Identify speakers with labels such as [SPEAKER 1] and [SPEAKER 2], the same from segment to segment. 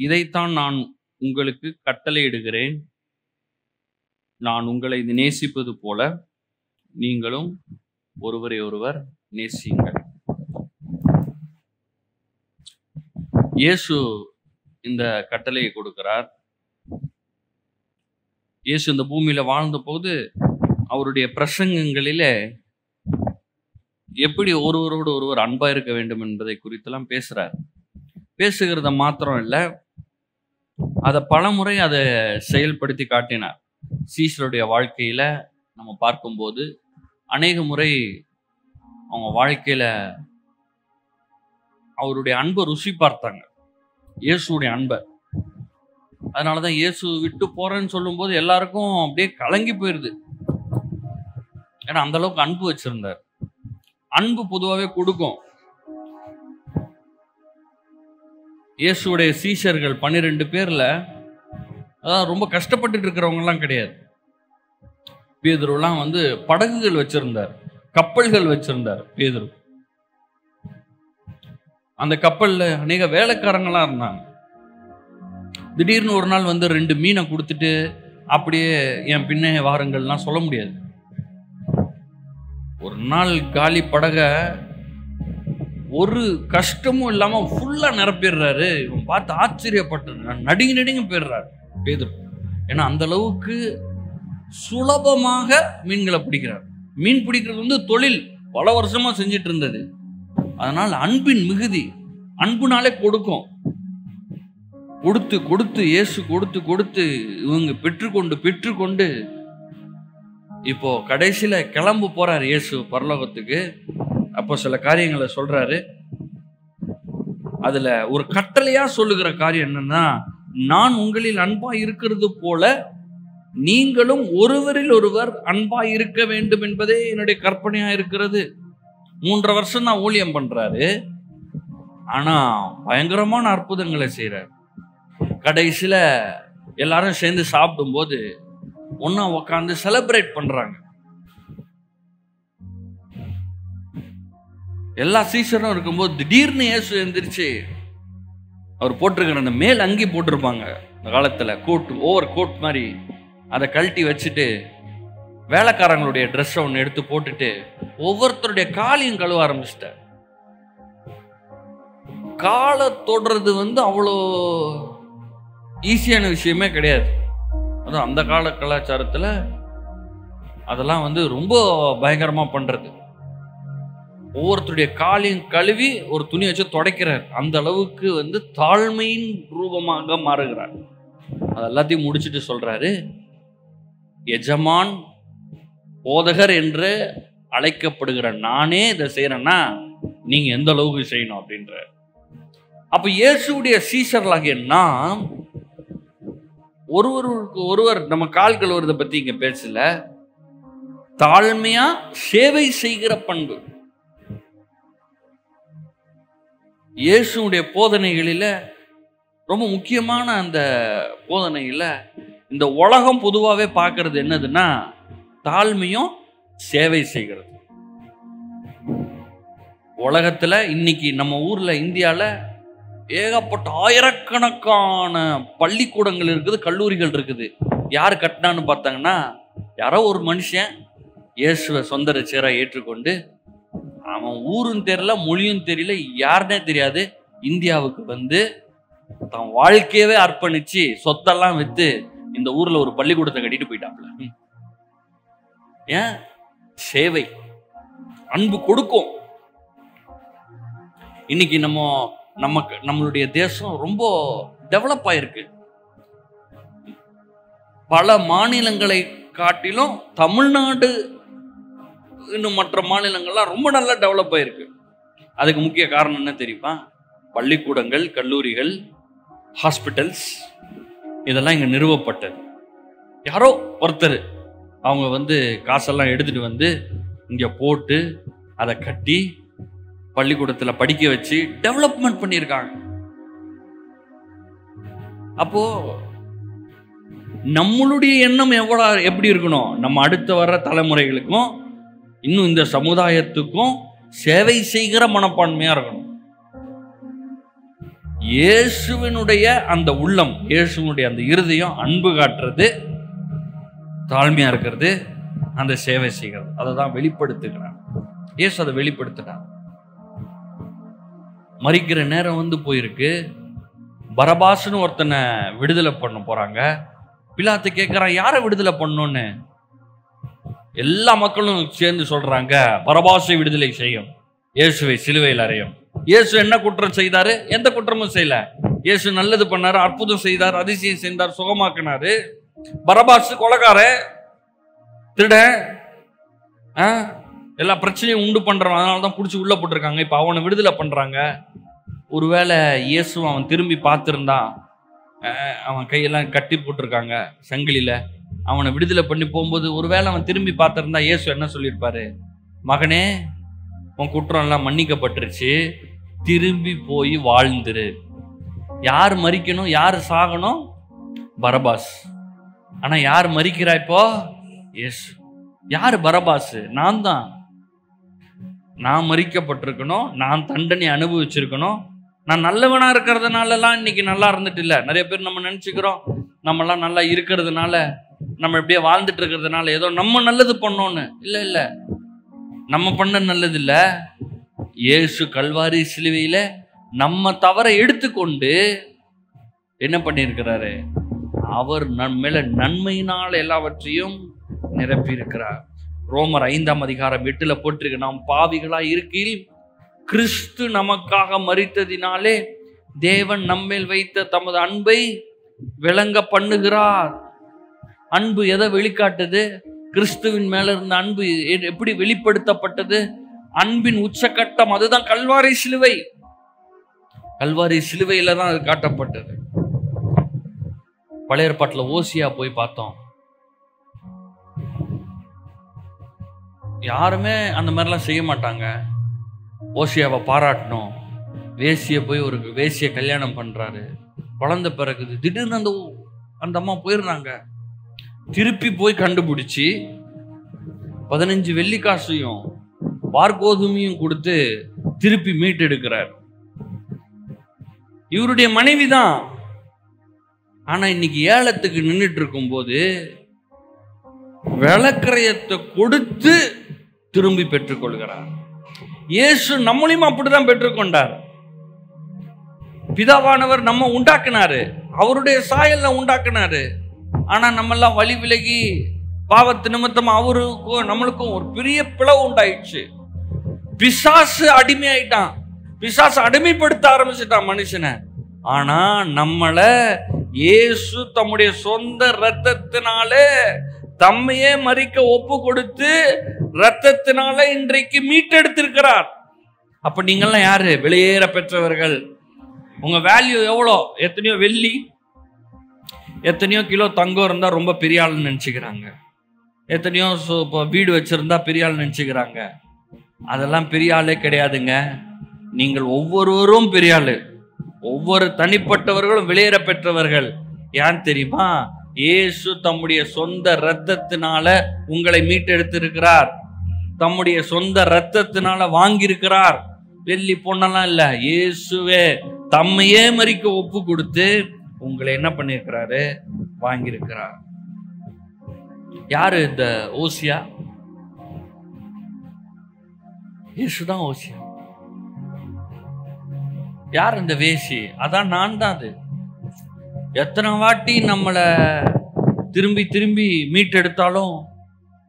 [SPEAKER 1] இதைத்தான் நான் உங்களுக்கு கட்டளையிடுகிறேன். நான் உங்களை நேசிப்பது போல நீங்களும் ஒருவரை ஒருவர் நேசியுங்கள். இயேசு இந்த கட்டளையை கொடுக்கிறார். இயேசு இந்த பூமியில வாழ்ந்த போது அவருடைய பிரசங்கங்களிலே எப்படி ஒருவரோடு ஒருவர் அன்பா இருக்க வேண்டும் என்பதை குறித்தெல்லாம் பேசுறார். பேசுகிறத மாத்திரம் இல்லை, அதை பலமுறை அதை செயல்படுத்தி காட்டினார். சீஷருடைய வாழ்க்கையில நம்ம பார்க்கும்போது அநேக முறை அவங்க வாழ்க்கையில அவருடைய அன்பை ருசி பார்த்தாங்க, இயேசுடைய அன்பை. அதனாலதான் இயேசு விட்டு போறேன்னு சொல்லும் போது எல்லாருக்கும் அப்படியே கலங்கி போயிருது. ஏன்னா அந்த அளவுக்கு அன்பு வச்சிருந்தார். அன்பு பொதுவாகவே கொடுக்கும். இயேசுடைய சீஷர்கள் 12 பேர்ல அதான் ரொம்ப கஷ்டப்பட்டு இருக்கிறவங்க எல்லாம் கிடையாது. பேதுருலாம் படகுகள் வச்சிருந்தார், கப்பல்கள் வச்சிருந்தார். பேதுரு அந்த கப்பல்ல அநேக வேலைக்காரங்களா இருந்தாங்க. திடீர்னு ஒரு நாள் 2 மீனை கொடுத்துட்டு அப்படியே என் பின்னே வாருங்கள்லாம் சொல்ல முடியாது. ஒரு நாள் காலி படக ஒரு கஷ்டமும் இல்லாம ஃபுல்லா நிரப்பிடுறாரு. இவன் பார்த்து ஆச்சரியப்பட்டு நடுங்கி போயிடுறாரு பேதுரு. ஏன்னா அந்த அளவுக்கு சுலபமாக மீன்களை பிடிக்கிறார். மீன் பிடிக்கிறது தொழில் பல வருஷமா செஞ்சிட்டு இருந்தது. அதனால் அன்பின் மிகுதி, அன்புனாலே கொடுக்கும். கொடுத்து கொடுத்து இயேசு கொடுத்து இவங்க பெற்றுக்கொண்டு இப்போ கடைசியில கிளம்பு போறாரு இயேசு பரலோகத்துக்கு. அப்போ சில காரியங்களை சொல்றாரு. அதுல ஒரு கட்டளையா சொல்லுகிற காரியம் என்னன்னா, நான் உங்களில் அன்பா இருக்கிறது போல நீங்களும் ஒருவரில் ஒருவர் அன்பா இருக்க வேண்டும் என்பதே என்னுடைய கற்பனையா இருக்கிறது. 3.5 வருஷம் தான் ஊழியம் பண்றாரு. ஆனா பயங்கரமான அற்புதங்களை செய்யறாரு. கடைசியில எல்லாரும் சேர்ந்து சாப்பிடும் போது ஒன்னா உட்காந்து செலிப்ரேட் பண்றாங்க. எல்லா சீஷரும் இருக்கும்போது திடீர்னு இயேசு எந்திரிச்சு அவர் போட்டிருக்கிற அந்த மேல் அங்கி போட்டிருப்பாங்க அந்த காலத்துல, கோட், ஓவர் கோட் மாதிரி, அதை கழட்டி வச்சுட்டு வேலைக்காரங்களுடைய ட்ரெஸ் ஒன்று எடுத்து போட்டுட்டு ஒவ்வொருத்தருடைய காலையும் கழுவ ஆரம்பிச்சிட்டார். காலை தொடுறது அவ்வளோ ஈஸியான விஷயமே கிடையாது. அதுவும் அந்த கால கலாச்சாரத்துல அதெல்லாம் ரொம்ப பயங்கரமா பண்றது. ஒவ்வொருத்தருடைய காலையும் கழுவி ஒரு துணி வச்சு துடைக்கிறார். அந்த அளவுக்கு தாழ்மையின் ரூபமாக மாறுகிறார். அது எல்லாத்தையும் முடிச்சுட்டு சொல்றாரு, எஜமான் போதகர் என்று அழைக்கப்படுகிற நானே இதை செய்யறேன்னா நீங்க எந்த அளவுக்கு செய்யணும் அப்படின்ற. அப்ப இயேசுடைய சீஷர்களாகிய நாம் ஒருவருக்கு ஒருவர் நம்ம கால் கழுவுறதை பத்தி இங்க பேசல, தாழ்மையா சேவை செய்கிற பண்பு. இயேசுடைய போதனைகளில ரொம்ப முக்கியமான அந்த போதனையில இந்த உலகம் பொதுவாகவே பார்க்கறது என்னதுன்னா தாழ்மையும் சேவை செய்கிறது. உலகத்துல இன்னைக்கு நம்ம ஊர்ல இந்தியால ஏகப்பட்ட ஆயிரக்கணக்கான பள்ளிக்கூடங்கள் இருக்குது, கல்லூரிகள் இருக்குது. யாரு கட்டினான்னு பார்த்தாங்கன்னா யாரோ ஒரு மனுஷன் இயேசுவை சொந்த ரட்சகரா ஏற்றுக்கொண்டு, அவன் ஊரும் தெரியல, மொழியும் தெரியல, யாருன்னே தெரியாது, இந்தியாவுக்கு தன் வாழ்க்கையவே அர்ப்பணிச்சு சொத்தெல்லாம் வித்து இந்த ஊர்ல ஒரு பள்ளிக்கூடத்தை கட்டிட்டு போயிட்டாப்ல. ஏன்? சேவை, அன்பு கொடுக்கும். இன்னைக்கு நம்மளுடைய தேசம் ரொம்ப டெவலப் ஆயிருக்கு. பல மாநிலங்களை காட்டிலும் தமிழ்நாடு இன்னும் மற்ற மாநிலங்கள்லாம் ரொம்ப நல்லா டெவலப் ஆயிருக்கு. அதுக்கு முக்கிய காரணம் என்ன தெரியுமா? பள்ளிக்கூடங்கள், கல்லூரிகள், ஹாஸ்பிட்டல்ஸ், இதெல்லாம் இங்க நிறுவப்பட்டது. யாரோ ஒருத்தர் அவங்க காசெல்லாம் எடுத்துட்டு இங்க போட்டு அதை கட்டி பள்ளிக்கூடத்துல படிக்க வச்சு டெவலப்மெண்ட் பண்ணியிருக்காங்க. அப்போ நம்மளுடைய எண்ணம் எப்படி இருக்கணும்? நம்ம அடுத்த வர்ற தலைமுறைகளுக்கும் இன்னும் இந்த சமுதாயத்துக்கும் சேவை செய்கிற மனப்பான்மையா இருக்கணும். இயேசுவினுடைய அந்த உள்ளம், இயேசுவினுடைய அந்த இருதயம் அன்பு காட்டுறது, தாழ்மையா இருக்கிறது, அந்த சேவை செய்கிறது, அதை தான் வெளிப்படுத்துகிறார். இயேசு அதை வெளிப்படுத்தினார். மரிக்கிற நேரம் வந்து போயிருக்கு. பரபாசுன்னு ஒருத்தனை விடுதலை பண்ண போறாங்க. பிலாத்து கேட்கிறான், யாரை விடுதலை பண்ணணும்னு. எல்லா மக்களும் சேர்ந்து சொல்றாங்க, பரபாசை விடுதலை செய்யும், இயேசுவை சிலுவையில் அறையும். இயேசு என்ன குற்றம் செய்தாரு? எந்த குற்றமும் செய்யல. இயேசு நல்லது பண்ணாரு, அற்புதம் செய்தார், அதிசயம் செய்தார், சுகமாக்கினாரு. பரபாசு கொலைகார, திருட, எல்லா பிரச்சனையும் உண்டு பண்றவன், அதனாலதான் பிடிச்சி உள்ள போட்டிருக்காங்க. இப்ப அவனை விடுதலை பண்றாங்க. ஒருவேளை இயேசு அவன் திரும்பி பார்த்திருந்தான், அவன் கையெல்லாம் கட்டி போட்டிருக்காங்க சங்கிலியில, அவனை விடுதலை பண்ணி போகும்போது ஒருவேளை அவன் திரும்பி பார்த்திருந்தா இயேசு என்ன சொல்லியிருப்பாரு? மகனே, உன் குற்றம் எல்லாம் மன்னிக்கப்பட்டுருச்சு, திரும்பி போய் வாழ்ந்துரு. யார் மரிக்கணும், யார் சாகணும்? பரபாஸ். ஆனா யார் மரிக்கிறா இப்போ? இயேசு. யார் பரபாஸ்? நான் தான். நான் மரிக்கப்பட்டிருக்கணும், நான் தண்டனை அனுபவிச்சிருக்கணும். நான் நல்லவனா இருக்கிறதுனாலலாம் இன்னைக்கு நல்லா இருந்துட்டு இல்லை. நிறைய பேர் நம்ம நினைச்சுக்கிறோம், நம்மலாம் நல்லா இருக்கிறதுனால, நம்ம எப்படியே வாழ்ந்துட்டு இருக்கிறதுனால ஏதோ நம்ம நல்லது பண்ணோன்னு. இல்லை இல்லை, நம்ம பண்ண நல்லது இல்லை. இயேசு கல்வாரி சிலுவையில நம்ம தவறை எடுத்துக்கொண்டு என்ன பண்ணியிருக்கிறாரு? அவர் நம்மேல நன்மையினால் எல்லாவற்றையும் நிரப்பி இருக்கிறார். ரோமர் 5:8 போட்டிருக்கு, நாம் பாவிகளா இருக்கையில் கிறிஸ்து நமக்காக மரித்ததினாலே தேவன் நம்மேல் வைத்த தமது அன்பை விளங்க பண்ணுகிறார். அன்பு எதை வெளிக்காட்டுது? கிறிஸ்துவின் மேல இருந்த அன்பு எப்படி வெளிப்படுத்தப்பட்டது? அன்பின் உச்சகட்டம் அதுதான் கல்வாரி சிலுவை. கல்வாரி சிலுவையில தான் அது காட்டப்பட்டது. பழைய ஏற்பாட்டுல ஓசியா போய் பார்த்தோம். யாருமே அந்த மாதிரிலாம் செய்ய மாட்டாங்க. ஓசியாவை பாராட்டணும். வேசிய போய் ஒரு வேசிய கல்யாணம் பண்றாரு, குழந்தை பிறகுது. திடீர்னு அந்த அம்மா போயிடுறாங்க. திருப்பி போய் கண்டுபிடிச்சி 15 வெள்ளிக்காசையும் பார்கோதுமையும் கொடுத்து திருப்பி மீட்டெடுக்கிறார். இவருடைய மனைவி தான். ஆனா இன்னைக்கு ஏலத்துக்கு நின்றுட்டு இருக்கும் போது விளக்கரையத்தை கொடுத்து திரும்பி பெற்றுக்கொள்கிறார். இயேசு நம்மளையும் அப்படிதான் பெற்றுக்கொண்டார். பிதாவானவர் நம்ம உண்டாக்குனாரு, அவருடைய சாயல்ல உண்டாக்குனாரு. ஆனா நம்ம எல்லாம் வழி விலகி பாவத்து நிமித்தமா அவருக்கும் நம்மளுக்கும் ஒரு பெரிய பிளவு உண்டாயிடுச்சு. பிசாசு அடிமையாயிட்டான், பிசாசு அடிமைப்படுத்த ஆரம்பிச்சுட்டான் மனுஷனை. ஆனா நம்மள இயேசு தம்முடைய சொந்த இரத்தத்தினாலே தம்மையே மரிக்க ஒப்பு கொடுத்து இரத்தத்தினால இன்றைக்கு மீட்டெடுத்திருக்கிறார். அப்ப நீங்கெல்லாம் யாரு? வெளியேற பெற்றவர்கள். உங்க வேல்யூ எவ்வளோ? எத்தனையோ வெள்ளி, எத்தனையோ கிலோ தங்கம் இருந்தா ரொம்ப பெரிய ஆள் நினைச்சுக்கிறாங்க. எத்தனையோ வீடு வச்சிருந்தா பெரிய ஆள் நினைச்சுக்கிறாங்க. அதெல்லாம் பெரிய ஆளே கிடையாதுங்க. நீங்கள் ஒவ்வொருவரும் பெரிய ஆளு. ஒவ்வொரு தனிப்பட்டவர்களும் வெளியேற பெற்றவர்கள். ஏன் தெரியுமா? இயேசு தம்முடைய சொந்த இரத்தத்தினால உங்களை மீட்டெடுத்திருக்கிறார். தம்முடைய சொந்த இரத்தத்தினால வாங்கியிருக்கிறார். வெள்ளி பொண்ணெல்லாம் இல்ல, இயேசுவே தம்மையே மரிக்க ஒப்பு கொடுத்து உங்களை என்ன பண்ணிருக்கிறாரு? வாங்கியிருக்கிறார். யாரு இந்த ஓசியா? இயேசுதான் ஓசியா. யார் இந்த வேசி? அதான் நான் தான். அது எத்தனை வாட்டி நம்மளை திரும்பி திரும்பி மீட்டெடுத்தாலும்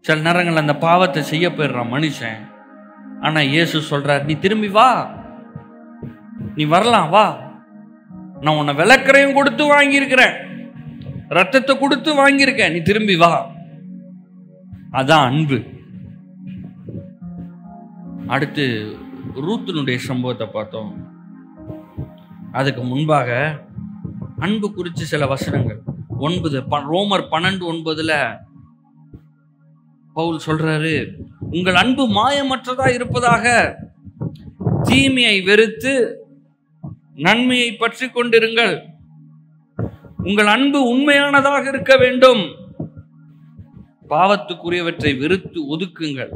[SPEAKER 1] சில நேரங்கள் அந்த பாவத்தை செய்ய போயிடுறான் மனுஷன். ஆனா இயேசு சொல்றார், நீ திரும்பி வா, நீ வரலாம், வா. நான் உன்னை விளக்கரையும் கொடுத்து வாங்கியிருக்கிறேன், ரத்தத்தை கொடுத்து வாங்கியிருக்கேன், நீ திரும்பி வா. அதான் அன்பு. அடுத்து ரூத்தினுடைய சம்பவத்தை பார்த்தோம். அதுக்கு முன்பாக அன்பு குறித்து சில வசனங்கள். ரோமர் 12:9 பவுல் சொல்றாரு, உங்கள் அன்பு மாயமற்றதா இருப்பதாக, தீமையை வெறுத்து நன்மையை பற்றி கொண்டிருங்கள். உங்கள் அன்பு உண்மையானதாக இருக்க வேண்டும். பாவத்துக்குரியவற்றை வெறுத்து ஒதுக்குங்கள்,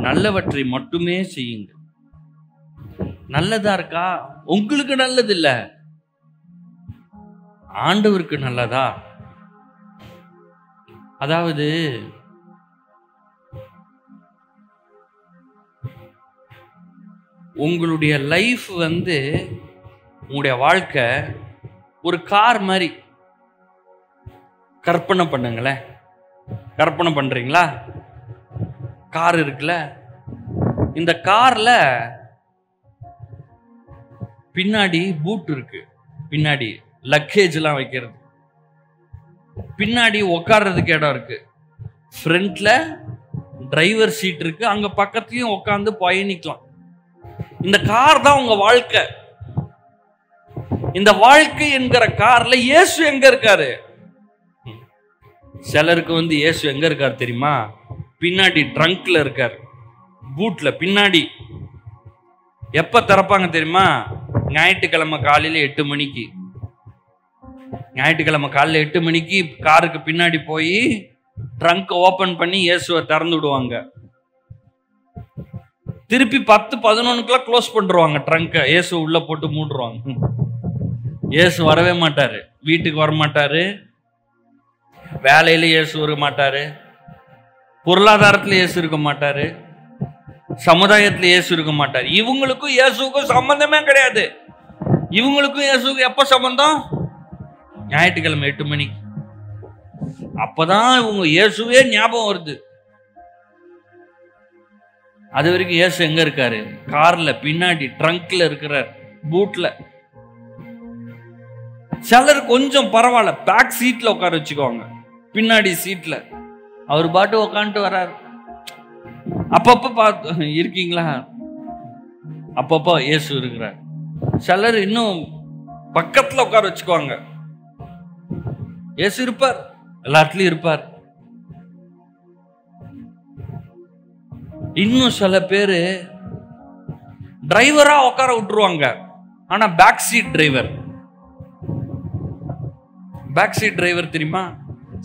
[SPEAKER 1] நல்லவற்றை மட்டுமே செய்யுங்கள். நல்லதா இருக்கா? உங்களுக்கு நல்லது இல்ல, ஆண்டவருக்கு நல்லதா? அதாவது உங்களுடைய லைஃப் உங்களுடைய வாழ்க்கை ஒரு கார் மாதிரி. கற்பனை பண்ணுங்களேன். கற்பனை பண்றீங்களா? கார் இருக்குல்ல, இந்த கார்ல பின்னாடி பூட் இருக்கு, பின்னாடி லக்கேஜ் எல்லாம் வைக்கிறது, பின்னாடி உட்கார்றதுக்கு இடம் இருக்கு, ஃப்ரண்ட்ல டிரைவர் சீட் இருக்கு, அங்க பக்கத்துலயும் உட்காந்து பயணிக்கலாம். இந்த கார் தான் உங்க வாழ்க்கை. இந்த வாழ்க்கை என்கிற கார்ல இயேசு எங்க இருக்காரு? சிலருக்கு இயேசு எங்க இருக்காரு தெரியுமா? பின்னாடி ட்ரங்க்ல இருக்காரு, பூட்ல பின்னாடி. எப்ப திறப்பாங்க தெரியுமா? ஞாயிற்றுக்கிழமை காலையில 8 மணிக்கு. ஞாயிற்றுக்கிழமை காலையில 8 மணிக்கு காருக்கு பின்னாடி போய் ட்ரங்க் ஓபன் பண்ணி இயேசுவை திறந்து விடுவாங்க. திருப்பி 10-11 க்ளோஸ் பண்ணிடுவாங்க ட்ரங்க. இயேசு உள்ள போட்டு மூடுவாங்க. இயேசு வரவே மாட்டாரு, வீட்டுக்கு வர மாட்டாரு, வேலையில இயேசு இருக்க மாட்டாரு, பொருளாதாரத்துல இயேசு இருக்க மாட்டாரு, சமுதாயத்துல இயேசு இருக்க மாட்டாரு. இவங்களுக்கும் இயேசுக்கும் சம்பந்தமே கிடையாது. இவங்களுக்கும் இயேசுக்கும் எப்ப சம்பந்தம்? ஞாயிற்றுக்கிழமை 8 மணிக்கு. அப்பதான் இவங்க இயேசுவே ஞாபகம் வருது. அது வரைக்கும் இயேசு எங்க இருக்காரு? கார்ல பின்னாடி ட்ரங்க்ல இருக்கிறார், பூட்ல. சிலர் கொஞ்சம் பரவாயில்ல, பேக் சீட்ல உட்கார வச்சுக்குவாங்க, பின்னாடி சீட்ல அவர் பாட்டு உட்காந்துட்டு வர்றாரு. அப்பப்ப பார்த்து இருக்கீங்களா? அப்பப்போ இயேசு இருக்கிறார். சிலர் இன்னும் பக்கத்துல உட்கார வச்சுக்குவாங்க. இயேசு இருப்பார், எல்லாத்துலயும் இருப்பார். இன்னும் சில பேரு டிரைவரா உட்கார விட்டுருவாங்க, ஆனா back seat driver. Back seat driver தெரியுமா?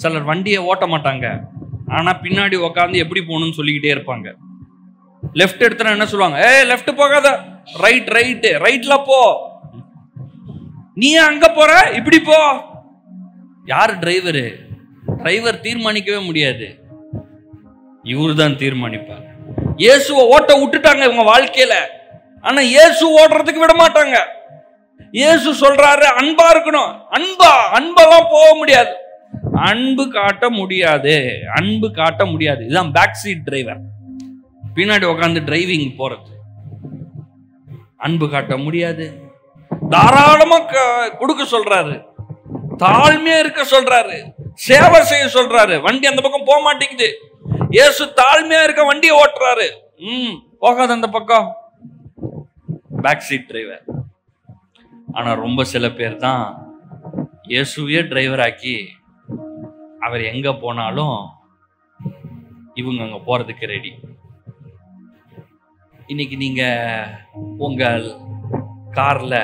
[SPEAKER 1] சிலர் வண்டியை ஓட்ட மாட்டாங்க, ஆனா பின்னாடி உட்காந்து எப்படி போகணும்னு சொல்லிக்கிட்டே இருப்பாங்க. லெஃப்ட் எடுத்தா என்ன சொல்லுவாங்க? லெஃப்ட் போகாத, ரைட் ரைட், ரைட்ல போ. நீ அங்க போற, இப்படி போ. யாரு டிரைவரு? டிரைவர் தீர்மானிக்கவே முடியாது, இவரு தான் தீர்மானிப்பார். இயேசுவை ஓட்ட விட்டுட்டாங்க இவங்க வாழ்க்கையில, ஆனா இயேசு ஓடுறதுக்கு விட மாட்டாங்க. இயேசு சொல்றாரு அன்பா இருக்கணும். அன்பெல்லாம் போக முடியாது, அன்பு காட்ட முடியாது, அன்பு காட்ட முடியாது. இதுதான் பேக் சீட் டிரைவர், பின்னாடி உட்காந்து டிரைவிங் போறது. அன்பு காட்ட முடியாது. தாராளமா கொடுக்க சொல்றாரு, தாழ்மையா இருக்க சொல்றாரு, சேவை செய்ய சொல்றாரு. வண்டி அந்த பக்கம் போக மாட்டேங்குது, இயேசு தாழ்மையா இருக்க வண்டியை ஓட்டுறாரு. போகாத அந்த பக்கம், பேக் சீட் டிரைவர். ஆனா ரொம்ப சில பேர் தான் இயேசுவே டிரைவர் ஆக்கி அவர் எங்க போனாலும் இவங்க அங்க போறதுக்கு ரெடி. இன்னைக்கு நீங்க உங்க கார்ல,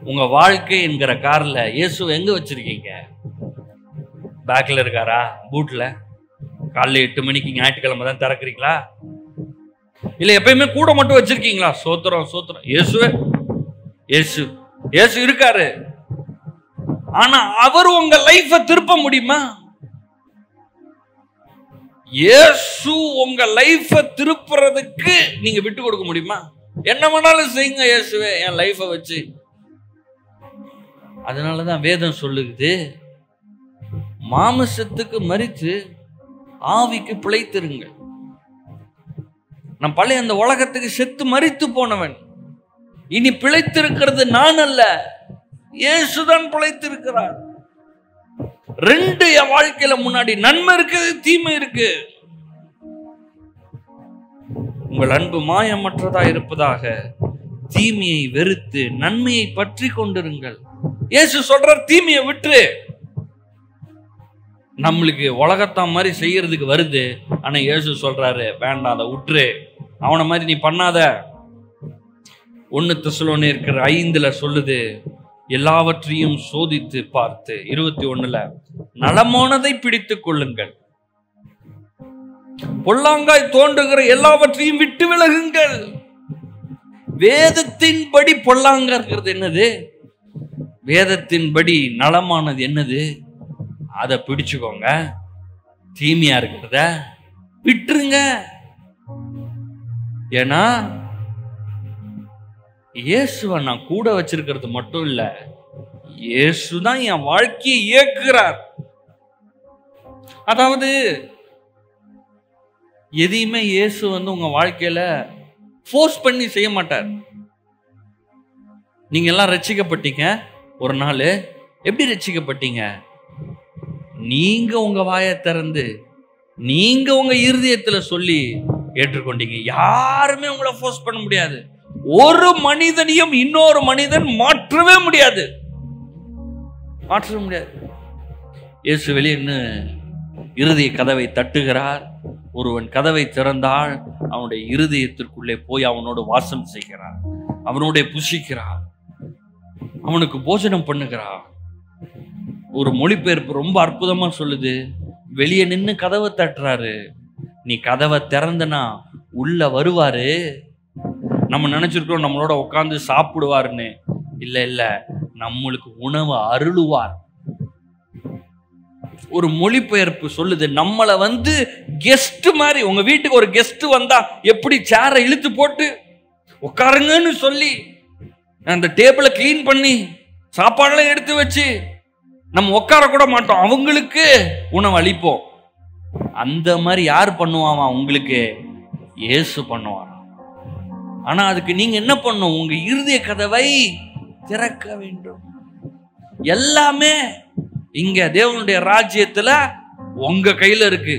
[SPEAKER 1] உங்க வாழ்க்கை என்கிற கார்ல இயேசு எங்க வச்சிருக்கீங்க? பேக்ல இருக்காரா? பூட்ல? காலைல 8 மணிக்கு ஞாயிற்றுக்கிழமை தான் திறக்கிறீங்களா? இல்ல எப்பயுமே கூட மட்டும் வச்சிருக்கீங்களா? சோத்திரம் சோத்திரம், இயேசுவே இயேசு இயேசு இருக்காரு, ஆனா அவர் உங்க லைஃப திருப்ப முடியுமா? இயேசு உங்க லைஃப திருப்புறதுக்கு நீங்க விட்டு கொடுக்க முடியுமா? என்ன வேணாலும் செய்யுங்க இயேசுவே என் லைஃப வச்சு. அதனாலதான் வேதம் சொல்லுது, மாமிசத்துக்கு மரித்து ஆவிக்கு பிழைத்திருங்கள். நான் பழைய அந்த உலகத்துக்கு செத்து மரித்து போனவன், இனி பிழைத்திருக்கிறது நான் அல்ல, இயேசுதான் பிழைத்திருக்கிறார். 2 என் வாழ்க்கையில முன்னாடி நன்மை இருக்கு, தீமை இருக்கு. உங்கள் அன்பு மாயமற்றதா இருப்பதாக, தீமையை வெறுத்து நன்மையை பற்றி கொண்டிருங்கள். இயேசு சொல்றார் தீமையை விட்டு. நம்மளுக்கு உலகத்தான் மாதிரி செய்யறதுக்கு வருது, ஆனா இயேசு சொல்றாரு வேண்டாம், அதை விட்டுரு, அவனை மாதிரி நீ பண்ணாத. 1 தெசலோனிக்கர் 5 சொல்லுது, எல்லாவற்றையும் சோதித்து பார்த்து 21 நலமானதை பிடித்துக் கொள்ளுங்கள், பொல்லாங்காய் தோன்றுகிற எல்லாவற்றையும் விட்டு விலகுங்கள். வேதத்தின்படி பொல்லாங்க இருக்கிறது என்னது? வேதத்தின்படி நலமானது என்னது? அதை பிடிச்சுக்கோங்க. தீமையா இருக்கிறத விட்டுருங்க. ஏன்னா இயேசுவை நான் கூட வச்சிருக்கிறது மட்டும் இல்ல, இயேசுதான் என் வாழ்க்கையை இயக்குறார். அதாவது எதையுமே இயேசு உங்க வாழ்க்கையில ஃபோர்ஸ் பண்ணி செய்ய மாட்டார். நீங்க எல்லாம் ரட்சிக்கப்பட்டீங்க. ஒரு நாள் எப்படி ரட்சிக்கப்பட்டீங்க? நீங்க உங்க வாயை திறந்து நீங்க உங்க இருதயத்துல சொல்லி ஏற்றுக்கொண்டீங்க. யாருமே உங்களை ஃபோர்ஸ் பண்ண முடியாது. ஒரு மனிதனையும் இன்னொரு மனிதன் மாற்றவே முடியாது. இயேசு வெளியே இருதய கதவை தட்டுகிறார். ஒருவன் கதவை திறந்தால் அவனுடைய இருதயத்திற்குள்ளே போய் அவனோடு வாசம் செய்கிறார், அவனோட புசிக்கிறார், அவனுக்கு போஜனம் பண்ணுகிறார். ஒரு மொழிபெயர்ப்பு ரொம்ப அற்புதமா சொல்லுது, வெளியே நின்று கதவை தட்டுறாரு, நீ கதவை திறந்தனா உள்ள வருவாரு. நம்ம நினைச்சிருக்கிறோம் நம்மளோட உட்காந்து சாப்பிடுவாருன்னு. இல்ல இல்ல, நம்மளுக்கு உணவு அருளுவார். ஒரு மொழிபெயர்ப்பு சொல்லுது, நம்மளை கெஸ்ட் மாதிரி, உங்க வீட்டுக்கு ஒரு கெஸ்ட் வந்தா எப்படி சேரை இழுத்து போட்டு உட்காருங்கன்னு சொல்லி அந்த டேபிளை கிளீன் பண்ணி சாப்பாடெல்லாம் எடுத்து வச்சு நம்ம உட்கார கூட மாட்டோம், அவங்களுக்கு உணவு அளிப்போம். அந்த மாதிரி யார் பண்ணுவான்? உங்களுக்கு இயேசு பண்ணுவான். ஆனா அதுக்கு நீங்க என்ன பண்ணும்? உங்க இருதய கதவை திறக்க வேண்டும். எல்லாமே இங்க தேவனுடைய ராஜ்யத்துல உங்க கையில இருக்கு.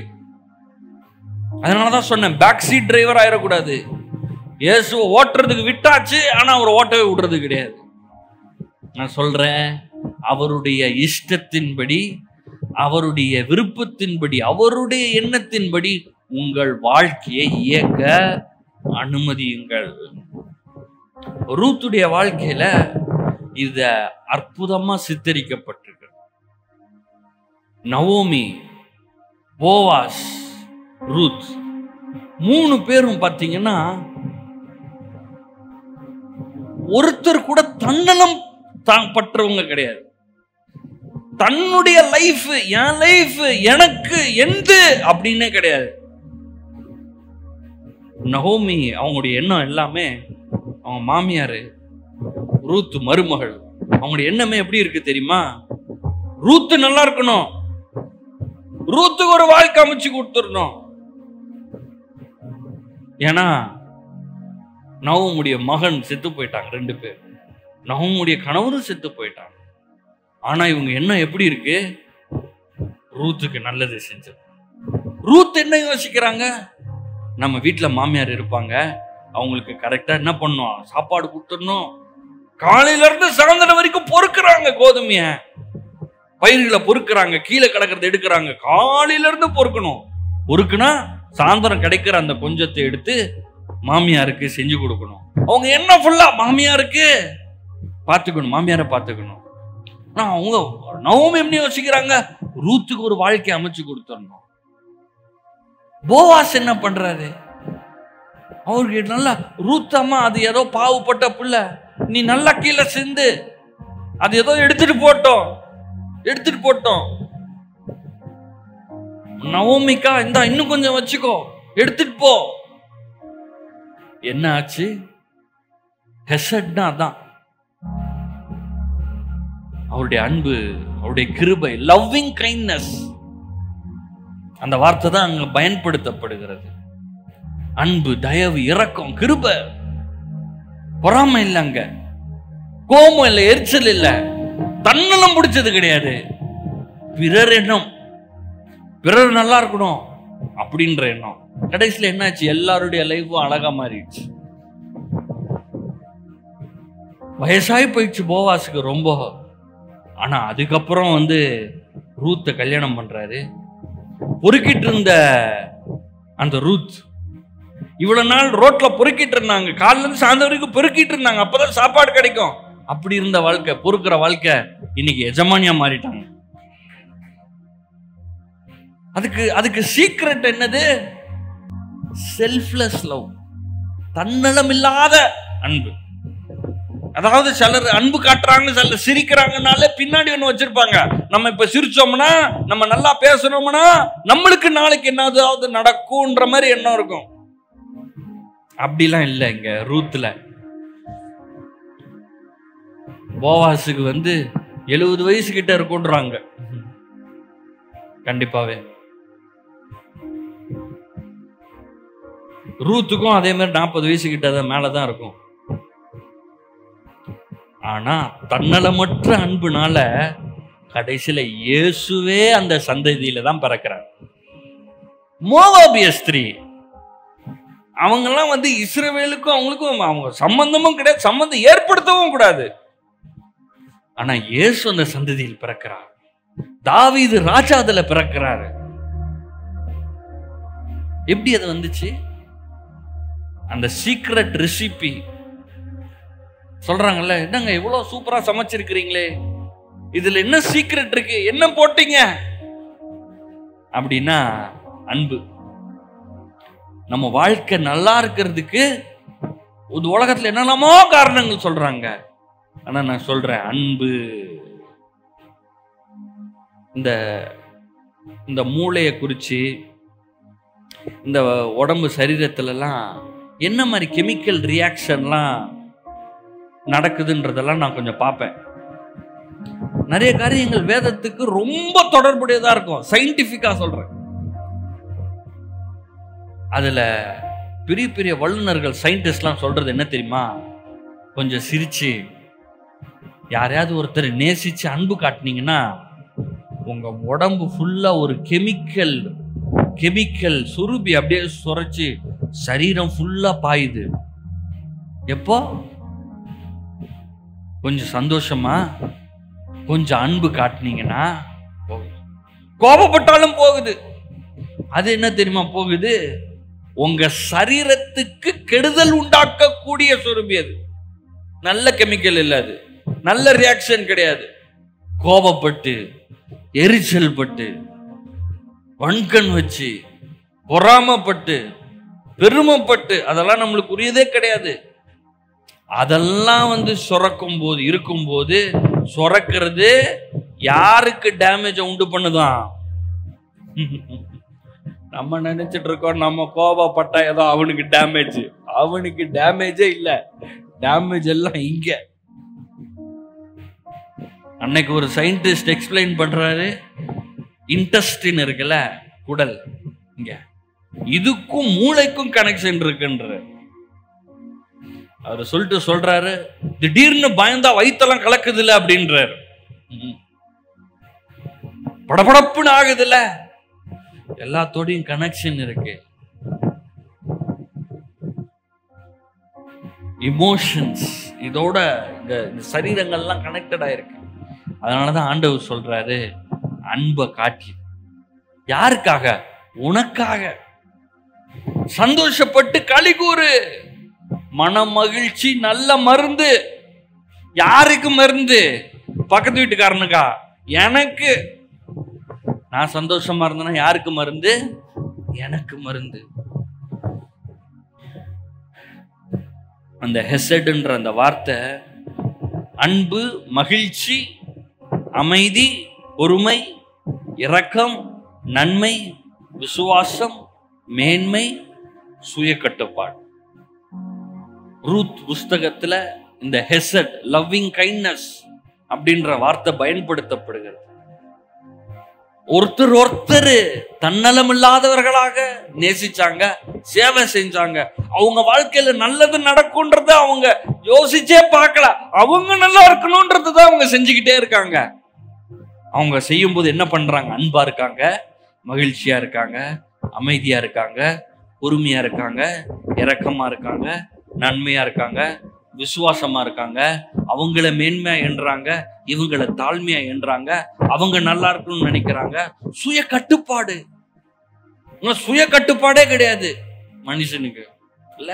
[SPEAKER 1] அதனாலதான் சொன்னேன், பேக் சீட் டிரைவர் ஆயிடக்கூடாது. இயேசுவை ஓட்டுறதுக்கு விட்டாச்சு, ஆனா அவர் ஓட்டவே விடுறது கிடையாது. நான் சொல்றேன், அவருடைய இஷ்டத்தின்படி, அவருடைய விருப்பத்தின்படி, அவருடைய எண்ணத்தின்படி உங்கள் வாழ்க்கையை இயக்க அனுமதியுங்கள். ரூத்துடைய வாழ்க்கையில இத அற்புதமா சித்தரிக்கப்பட்டிருக்கு. நவோமி, போவாஸ், ரூத் 3 பேரும் பார்த்தீங்கன்னா ஒருத்தர் கூட தன்னலம் பற்றவங்க கிடையாது. தன்னுடைய லைஃப், என் லைஃப், எனக்கு எந்து அப்படின்னே கிடையாது. நகோமி அவங்களுடைய எண்ணம் எல்லாமே, அவங்க மாமியாரு ரூத் மருமகள், அவங்களுடைய எண்ணமே எப்படி இருக்கு தெரியுமா? ரூத் நல்லா இருக்கணும், ரூத்துக்கு ஒரு வாழ்க்கை அமைச்சு கொடுத்துடணும். ஏன்னா நகோமுடைய மகன் செத்து போயிட்டாங்க, 2 பேர். நகோமுடைய கணவரும் செத்து போயிட்டாங்க. ஆனா இவங்க என்ன எப்படி இருக்கு? ரூத்துக்கு நல்லது செஞ்சது. ரூத் என்ன யோசிக்கிறாங்க? நம்ம வீட்டுல மாமியார் இருப்பாங்க, அவங்களுக்கு கரெக்டா என்ன பண்ணும்? சாப்பாடு கொடுத்துடணும். காலையில இருந்து சாயந்தரம் வரைக்கும் பொறுக்குறாங்க, கோதுமைய பயிர்களை பொறுக்குறாங்க, கீழே கிடக்கிறத எடுக்கிறாங்க. காலையில இருந்து பொறுக்கணும். பொறுக்குனா சாயந்தரம் கிடைக்கிற அந்த கொஞ்சத்தை எடுத்து மாமியாருக்கு செஞ்சு கொடுக்கணும். அவங்க என்ன ஃபுல்லா மாமியாருக்கு பார்த்துக்கணும், மாமியாரை பார்த்துக்கணும். அவங்க நவோமி எப்படி யோசிக்கிறாங்க? ரூத்துக்கு ஒரு வாழ்க்கை அமைச்சு கொடுத்துடணும். போவாஸ் என்ன பண்றாரு? அவருக்கு நல்லா, ரூத்தம்மா அது ஏதோ பாவப்பட்ட புள்ள, நீ நல்லா கீழே சிந்து, அது ஏதோ எடுத்துட்டு போட்டோம். நவோமிக்கா, இந்தா இன்னும் கொஞ்சம் வச்சுக்கோ, எடுத்துட்டு போ. என்ன ஆச்சு? ஹெசட்னா அதான் அவருடைய அன்பு, அவருடைய கிருபை, லவ்விங் கைண்ட்னஸ். அந்த வார்த்தை தான் அங்க பயன்படுத்தப்படுகிறது. அன்பு, தயவு, இரக்கம், கிருபை. பொறாமை இல்லை, அங்க கோபம் இல்லை, எரிச்சல் இல்லை, தன்னலம் பிடிச்சது கிடையாது. பிறர் எண்ணம், பிறர் நல்லா இருக்கணும் அப்படின்ற எண்ணம். கடைசியில் என்னாச்சு? எல்லாருடைய லைஃபும் அழகா மாறிடுச்சு. வயசாகி போயிடுச்சு போவாஸுக்கு ரொம்ப. ஆனா அதுக்கப்புறம் ரூத்தை கல்யாணம் பண்றாரு. பொறுக்கிட்டு இருந்த அந்த ரூத் இவ்வளவு நாள் ரோட்ல பொறுக்கிட்டு இருந்தாங்க, காலையில இருந்து சாயந்தரம் வரைக்கும் பொறுக்கிட்டு இருந்தாங்க, அப்பதான் சாப்பாடு கிடைக்கும். அப்படி இருந்த வாழ்க்கை, பொறுக்கிற வாழ்க்கை, இன்னைக்கு எஜமானியா மாறிட்டாங்க. அதுக்கு சீக்ரெட் என்னது? செல்ஃப்லெஸ் லவ், தன்னலம் இல்லாத அன்பு. அதாவது சிலர் அன்பு காட்டுறாங்க, சிலர் சிரிக்கிறாங்கனாலே பின்னாடி ஒண்ணு வச்சிருப்பாங்க. நம்ம இப்ப சிரிச்சோம்னா, நம்ம நல்லா பேசணும்னா நம்மளுக்கு நாளைக்கு என்னதாவது நடக்கும்ன்ற மாதிரி எண்ணம் இருக்கும். அப்படிலாம் இல்லை. இங்க ரூத்ல போவாஸுக்கு 70 வயசு கிட்ட இருக்குன்றாங்க. கண்டிப்பாவே ரூத்துக்கும் அதே மாதிரி 40 வயசு கிட்ட மேலதான் இருக்கும். ஆனா தன்னலமற்ற அன்புனால கடைசியில இயேசுவே அந்த சந்ததியில தான் பிறக்கிறார். மோவாபிய ஸ்திரீ, அவங்கெல்லாம் இஸ்ரவேலுக்கும் அவங்களுக்கும் அவங்க சம்பந்தமும் கிடையாது, சம்பந்தம் ஏற்படுத்தவும் கூடாது. ஆனா இயேசு அந்த சந்ததியில் பிறக்கிறார். தாவீது ராஜா அதுல பிறக்கிறாரு. எப்படி அது வந்துச்சு? அந்த சீக்ரெட் ரெசிபி சொல்றாங்கல்ல, என்னங்க இவ்வளவு சூப்பரா சமைச்சிருக்கிறீங்களே, இதுல என்ன சீக்ரெட் இருக்கு, என்ன போட்டீங்க அப்படின்னா அன்பு. நம்ம வாழ்க்கை நல்லா இருக்கிறதுக்கு உலகத்துல என்னெல்லாமோ காரணங்கள் சொல்றாங்க. ஆனா நான் சொல்றேன், அன்பு. இந்த மூளையை குறிச்சு, இந்த உடம்பு சரீரத்துல எல்லாம் என்ன மாதிரி கெமிக்கல் ரியாக்ஷன்லாம் நடக்குதுன்றதெல்லாம் நான் கொஞ்சம் பார்ப்பேன். நிறைய காரியங்கள் வேதத்துக்கு ரொம்ப தொடர்புடையதா இருக்கும். சயின்டிபிக்கா சொல்றேன். அதுல பெரிய பெரிய வல்லுநர்கள், சயின்டிஸ்ட்லாம் சொல்றது என்ன தெரியுமா? கொஞ்சம் சிரிச்சு யாரையாவது ஒருத்தர் நேசிச்சு அன்பு காட்டினீங்கன்னா உங்க உடம்பு ஃபுல்லா ஒரு கெமிக்கல் சுருபி அப்படியே சுரைச்சு சரீரம் ஃபுல்லா பாயுது. எப்போ? கொஞ்சம் சந்தோஷமா கொஞ்சம் அன்பு காட்டினீங்கன்னா போகுது. கோபப்பட்டாலும் போகுது. அது என்ன தெரியுமா போகுது? உங்க சரீரத்துக்கு கெடுதல் உண்டாக்கக்கூடிய சுரபி. அது நல்ல கெமிக்கல் இல்ல, அது நல்ல ரியாக்ஷன் கிடையாது. கோபப்பட்டு, எரிச்சல் பட்டு, வன்கண் வச்சு, பொறாமப்பட்டு, பெருமைப்பட்டு, அதெல்லாம் நம்மளுக்கு உரியதே கிடையாது. அதெல்லாம் சுரக்கும் போது, இருக்கும்போது, சுரக்கிறது யாருக்கு டேமேஜ் உண்டு பண்ணுதான்? நம்ம நினைச்சிட்டு இருக்கோம் நம்ம கோபப்பட்டா ஏதோ அவனுக்கு டேமேஜ். அவனுக்கு டேமேஜே இல்ல, டேமேஜ் எல்லாம் இங்க. அன்னைக்கு ஒரு சயின்டிஸ்ட் எக்ஸ்பிளைன் பண்றாரு, இன்டெஸ்டின் இருக்குல்ல, குடல், இங்க இதுக்கும் மூளைக்கும் கனெக்ஷன் இருக்குன்ற அவர் சொல்றாரு. திடீர்னு பயந்தா வயித்தெல்லாம் கலக்குது இல்ல அப்படின்றாரு. படபடப்புன்னு ஆகுது இல்ல, எல்லாத்தோடையும் கனெக்ஷன் இருக்கு. இமோஷன்ஸ் இதோட இந்த சரீரங்கள்லாம் கனெக்டடா இருக்கு. அதனாலதான் ஆண்டவர் சொல்றாரு, அன்பை காட்டி. யாருக்காக? உனக்காக. சந்தோஷப்பட்டு களி கூறு. மன மகிழ்ச்சி நல்ல மருந்து. யாருக்கு மருந்து? பக்கத்து வீட்டுக்காரனுக்கா? எனக்கு. நான் சந்தோஷமா இருந்தேன்னா யாருக்கு மருந்து? எனக்கு மருந்து. அந்த ஹெசட்ன்ற அந்த வார்த்தை அன்பு, மகிழ்ச்சி, அமைதி, பொறுமை, இரக்கம், நன்மை, விசுவாசம், மேன்மை, சுய கட்டுப்பாடு. ரூத் புஸ்தகத்துல இந்த ஹெசட், லவ்விங் கைண்ட்னஸ் அப்படின்ற வார்த்தை பயன்படுத்தப்படுகிறது. ஒருத்தர் தன்னலம் இல்லாதவர்களாக நேசிச்சாங்க, சேவை செஞ்சாங்க. அவங்க வாழ்க்கையில நல்லது நடக்கும்ன்றத அவங்க யோசிச்சே பார்க்கல. அவங்க நல்லா இருக்கணும்ன்றதான் அவங்க செஞ்சுக்கிட்டே இருக்காங்க. அவங்க செய்யும் போது என்ன பண்றாங்க? அன்பா இருக்காங்க, மகிழ்ச்சியா இருக்காங்க, அமைதியா இருக்காங்க, பொறுமையா இருக்காங்க, இரக்கமா இருக்காங்க, நன்மையா இருக்காங்க, விசுவாசமா இருக்காங்க. அவங்கள மேன்மையா என்றாங்க, இவங்கள தாழ்மையா என்றாங்க. அவங்க நல்லா இருக்கணும்னு நினைக்கிறாங்க. சுய கட்டுப்பாடு. சுய கட்டுப்பாடே கிடையாது மனுஷனுக்கு இல்ல.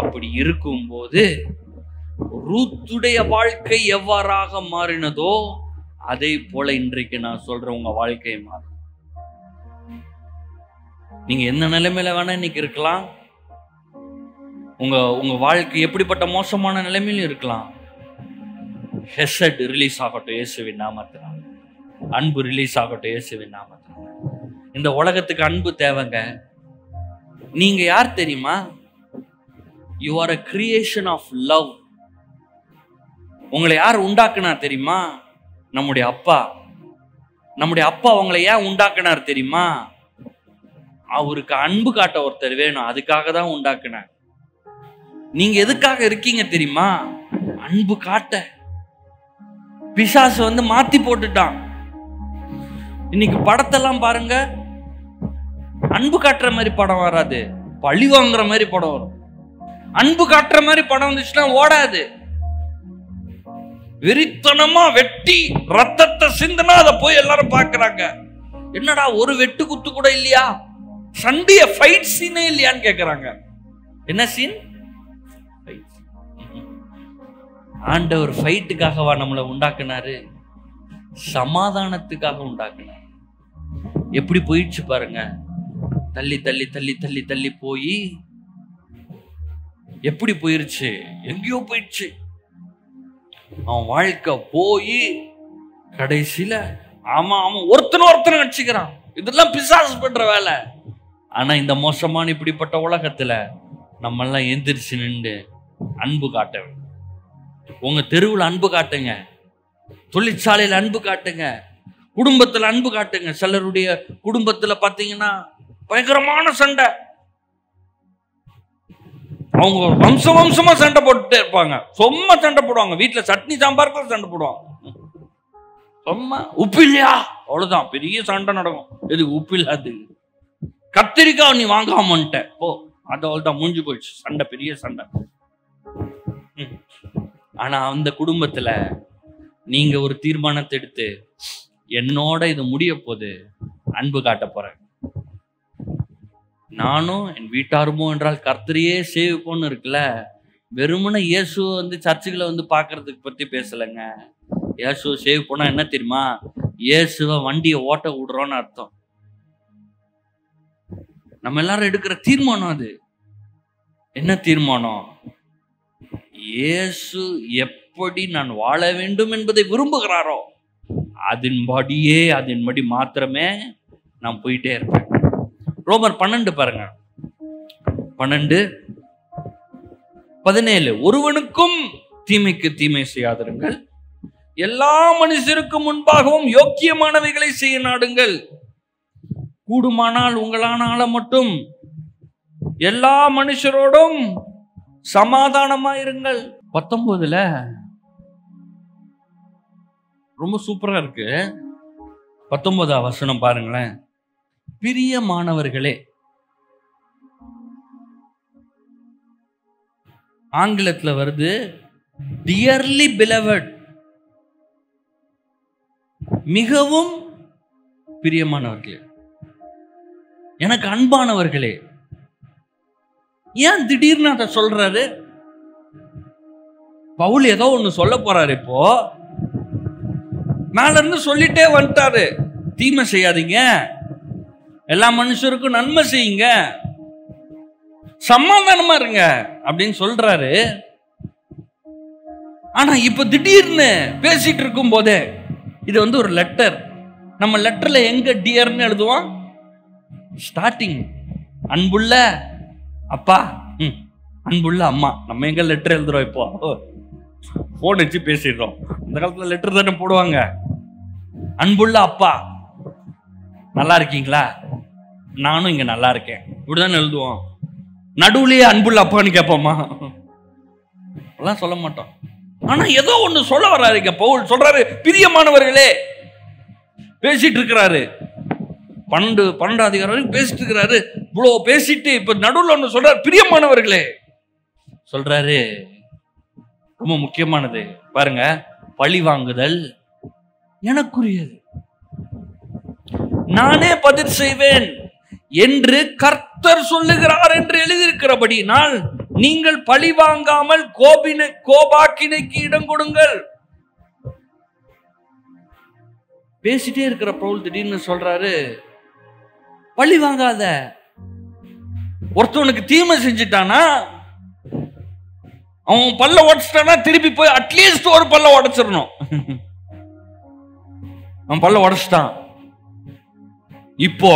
[SPEAKER 1] அப்படி இருக்கும்போது ரூத்துடைய வாழ்க்கை எவ்வாறாக மாறினதோ அதே போல இன்றைக்கு நான் சொல்றேன், உங்க வாழ்க்கை மாறும். நீங்க என்ன நிலைமையில வேணா இன்னைக்கு இருக்கலாம். உங்க வாழ்க்கை எப்படிப்பட்ட மோசமான நிலைமையிலும் இருக்கலாம். ஹெசட் ரிலீஸ் ஆகட்டும் இயேசுவின் நாமத்தினால. அன்பு ரிலீஸ் ஆகட்டும் இயேசுவின் நாமத்தினால. இந்த உலகத்துக்கு அன்பு தேவைங்க. நீங்க யார் தெரியுமா? You are a creation of love. உங்களை யார் உண்டாக்குனார் தெரியுமா? நம்முடைய அப்பா. நம்முடைய அப்பா உங்களை ஏன் உண்டாக்குனார் தெரியுமா? அவருக்கு அன்பு காட்ட ஒருத்தர் வேணும், அதுக்காக தான் உண்டாக்குனார். நீங்க எதுக்காக இருக்கீங்க தெரியுமா? அன்பு காட்ட. பிசாசு மாத்தி போட்டுட்டான். இன்னைக்கு படத்தெல்லாம் பாருங்க, அன்பு காட்டுற மாதிரி படம் வராது, பழி வாங்குற மாதிரி படம் வரும். அன்பு காட்டுற மாதிரி படம் வந்துச்சுன்னா ஓடாது. வெறித்தனமா வெட்டி ரத்தத்தை சிந்தினா அதை போய் எல்லாரும் பாக்குறாங்க. என்னடா ஒரு வெட்டு குத்து கூட இல்லையா, சண்டைய ஃபைட் சீனே இல்லையான்னு கேக்குறாங்க. என்ன சீன்? ஆண்டவர் ஃபைட்டுக்காகவா நம்மளை உண்டாக்குனாரு? சமாதானத்துக்காக உண்டாக்குனார். எப்படி போயிடுச்சு பாருங்க, தள்ளி தள்ளி தள்ளி தள்ளி தள்ளி போய் எப்படி போயிருச்சு, எங்கேயோ போயிடுச்சு. அவன் வாழ்க்கை போய் கடைசியில அவன் ஒருத்தனை அடிச்சுக்கிறான். இதெல்லாம் பிசாசு பண்ற வேலை. ஆனா இந்த மோசமான இப்படிப்பட்ட உலகத்துல நம்ம எல்லாம் எந்திரிச்சு நின்று அன்பு காட்ட வேண்டும். உங்க தெருவில் அன்பு காட்டுங்க, தொழிற்சாலையில் அன்பு காட்டுங்க, குடும்பத்துல அன்பு காட்டுங்க. சிலருடைய குடும்பத்துல பாத்தீங்கன்னா பயங்கரமான சண்டை. அவங்க வம்சமா சண்டை போட்டுட்டே இருப்பாங்க. சும்மா சண்டை போடுவாங்க. வீட்டுல சட்னி சாம்பாருக்கு சண்டை போடுவாங்க. சும்மா உப்பு இல்லையா, அவ்வளவுதான் பெரிய சண்டை நடக்கும். எதுக்கு உப்பு இல்லாது? கத்திரிக்காய் நீ வாங்காமன்ட்ட போ, அது அவ்வளவுதான், முடிஞ்சு போயிடுச்சு சண்டை, பெரிய சண்டை. ஆனா அந்த குடும்பத்துல நீங்க ஒரு தீர்மானத்தை எடுத்து, என்னோட இது முடிய போது, அன்பு காட்ட போறேன், நானும் என் வீட்டாருமோ என்றால் கர்த்தரையே சேவிப்போன்னு இருக்குல்ல. வெறுமனே இயேசு சர்ச்சுகளை பாக்குறதுக்கு பத்தி பேசலைங்க. இயேசு சேவ் போனா என்ன தெரியுமா? இயேசுவை வண்டியை ஓட்ட விடுறோன்னு அர்த்தம். நம்ம எல்லாரும் எடுக்கிற தீர்மானம் அது. என்ன தீர்மானம்? இயேசு எப்படி நான் வாழ வேண்டும் என்பதை விரும்புகிறாரோ அதன்படி மாத்திரமே நான் போயிட்டே இருப்பேன். ரோமர் 12 பாருங்க, 12:17. ஒருவனுக்கும் தீமைக்கு தீமை செய்யாதிருங்கள், எல்லா மனுஷருக்கும் முன்பாகவும் யோக்கியமானவைகளை செய்ய நாடுங்கள், கூடுமானால் உங்களான மட்டும் எல்லா மனுஷரோடும் சமாதானமாயிருங்கள். 19 ரொம்ப சூப்பரா இருக்கு. 19ஆம் வசனம் பாருங்களேன். பிரியமானவர்களே, ஆங்கிலத்துல வருது டியர்லி பிலவட், மிகவும் பிரியமானவர்களே, எனக்கு அன்பானவர்களே. ஏன் திடீர்னு அதை சொல்றாரு? பவுல் ஏதோ ஒண்ணு சொல்ல போறாரு. இப்போ மேல இருந்து சொல்லிட்டே வந்துட்டாரு, தீமை செய்யாதீங்க, எல்லா மனுஷருக்கும் நன்மை செய்யுங்க, சமாதானமா இருங்க அப்படின்னு சொல்றாரு. ஆனா இப்ப திடீர்னு பேசிட்டு இருக்கும் போதே, இது ஒரு லெட்டர். நம்ம லெட்டர்ல எங்க டியர்னு எழுதுவோம்? ஸ்டார்டிங் அன்புள்ள அப்பா, அன்புள்ள அம்மா. நம்ம எங்க லெட்டர் எழுதுறோம்? இப்போ போன் வச்சு பேசிடுறோம். இந்த காலத்துல லெட்டர் தானே போடுவாங்க. அன்புள்ள அப்பா, நல்லா இருக்கீங்களா? நானும் இங்க நல்லா இருக்கேன், இப்படிதானே எழுதுவோம். நடுவுலயே அன்புள்ள அப்பான்னு கேட்போமா? எல்லாம் சொல்ல மாட்டோம். ஆனா ஏதோ ஒண்ணு சொல்ல வர்றாரு. பவுல் சொல்றாரு, பிரியமானவர்களே பேசிட்டு இருக்கிறாரு. 12 அதிகாரம் வரைக்கும் பேசிட்டு இருக்கிறாரு. இவ்வளோ பேசிட்டு இப்ப நடுவில் ஒண்ணு சொல்றாரு, பிரியமானவர்களே சொல்றாரு. ரொம்ப முக்கியமானது பாருங்க, பழி வாங்குதல் எனக்குரியது, நானே பதில் செய்வேன் என்று கர்த்தர் சொல்லுகிறார் என்று எழுதியிருக்கிறபடினால் நீங்கள் பழி வாங்காமல் கோபாக்கினைக்கு இடம் கொடுங்கள். பேசிட்டே இருக்கிற பவுல் திடீர்னு சொல்றாரு, பழி வாங்காத. ஒருத்தவனுக்கு தீமை செஞ்சுட்டானா அவன் பல்ல உடைச்சிட்டானா திருப்பி போய் அட்லீஸ்ட் ஒரு பல்ல உடைச்சிடணும். அவன் பல்ல உடைச்சிட்டான், இப்போ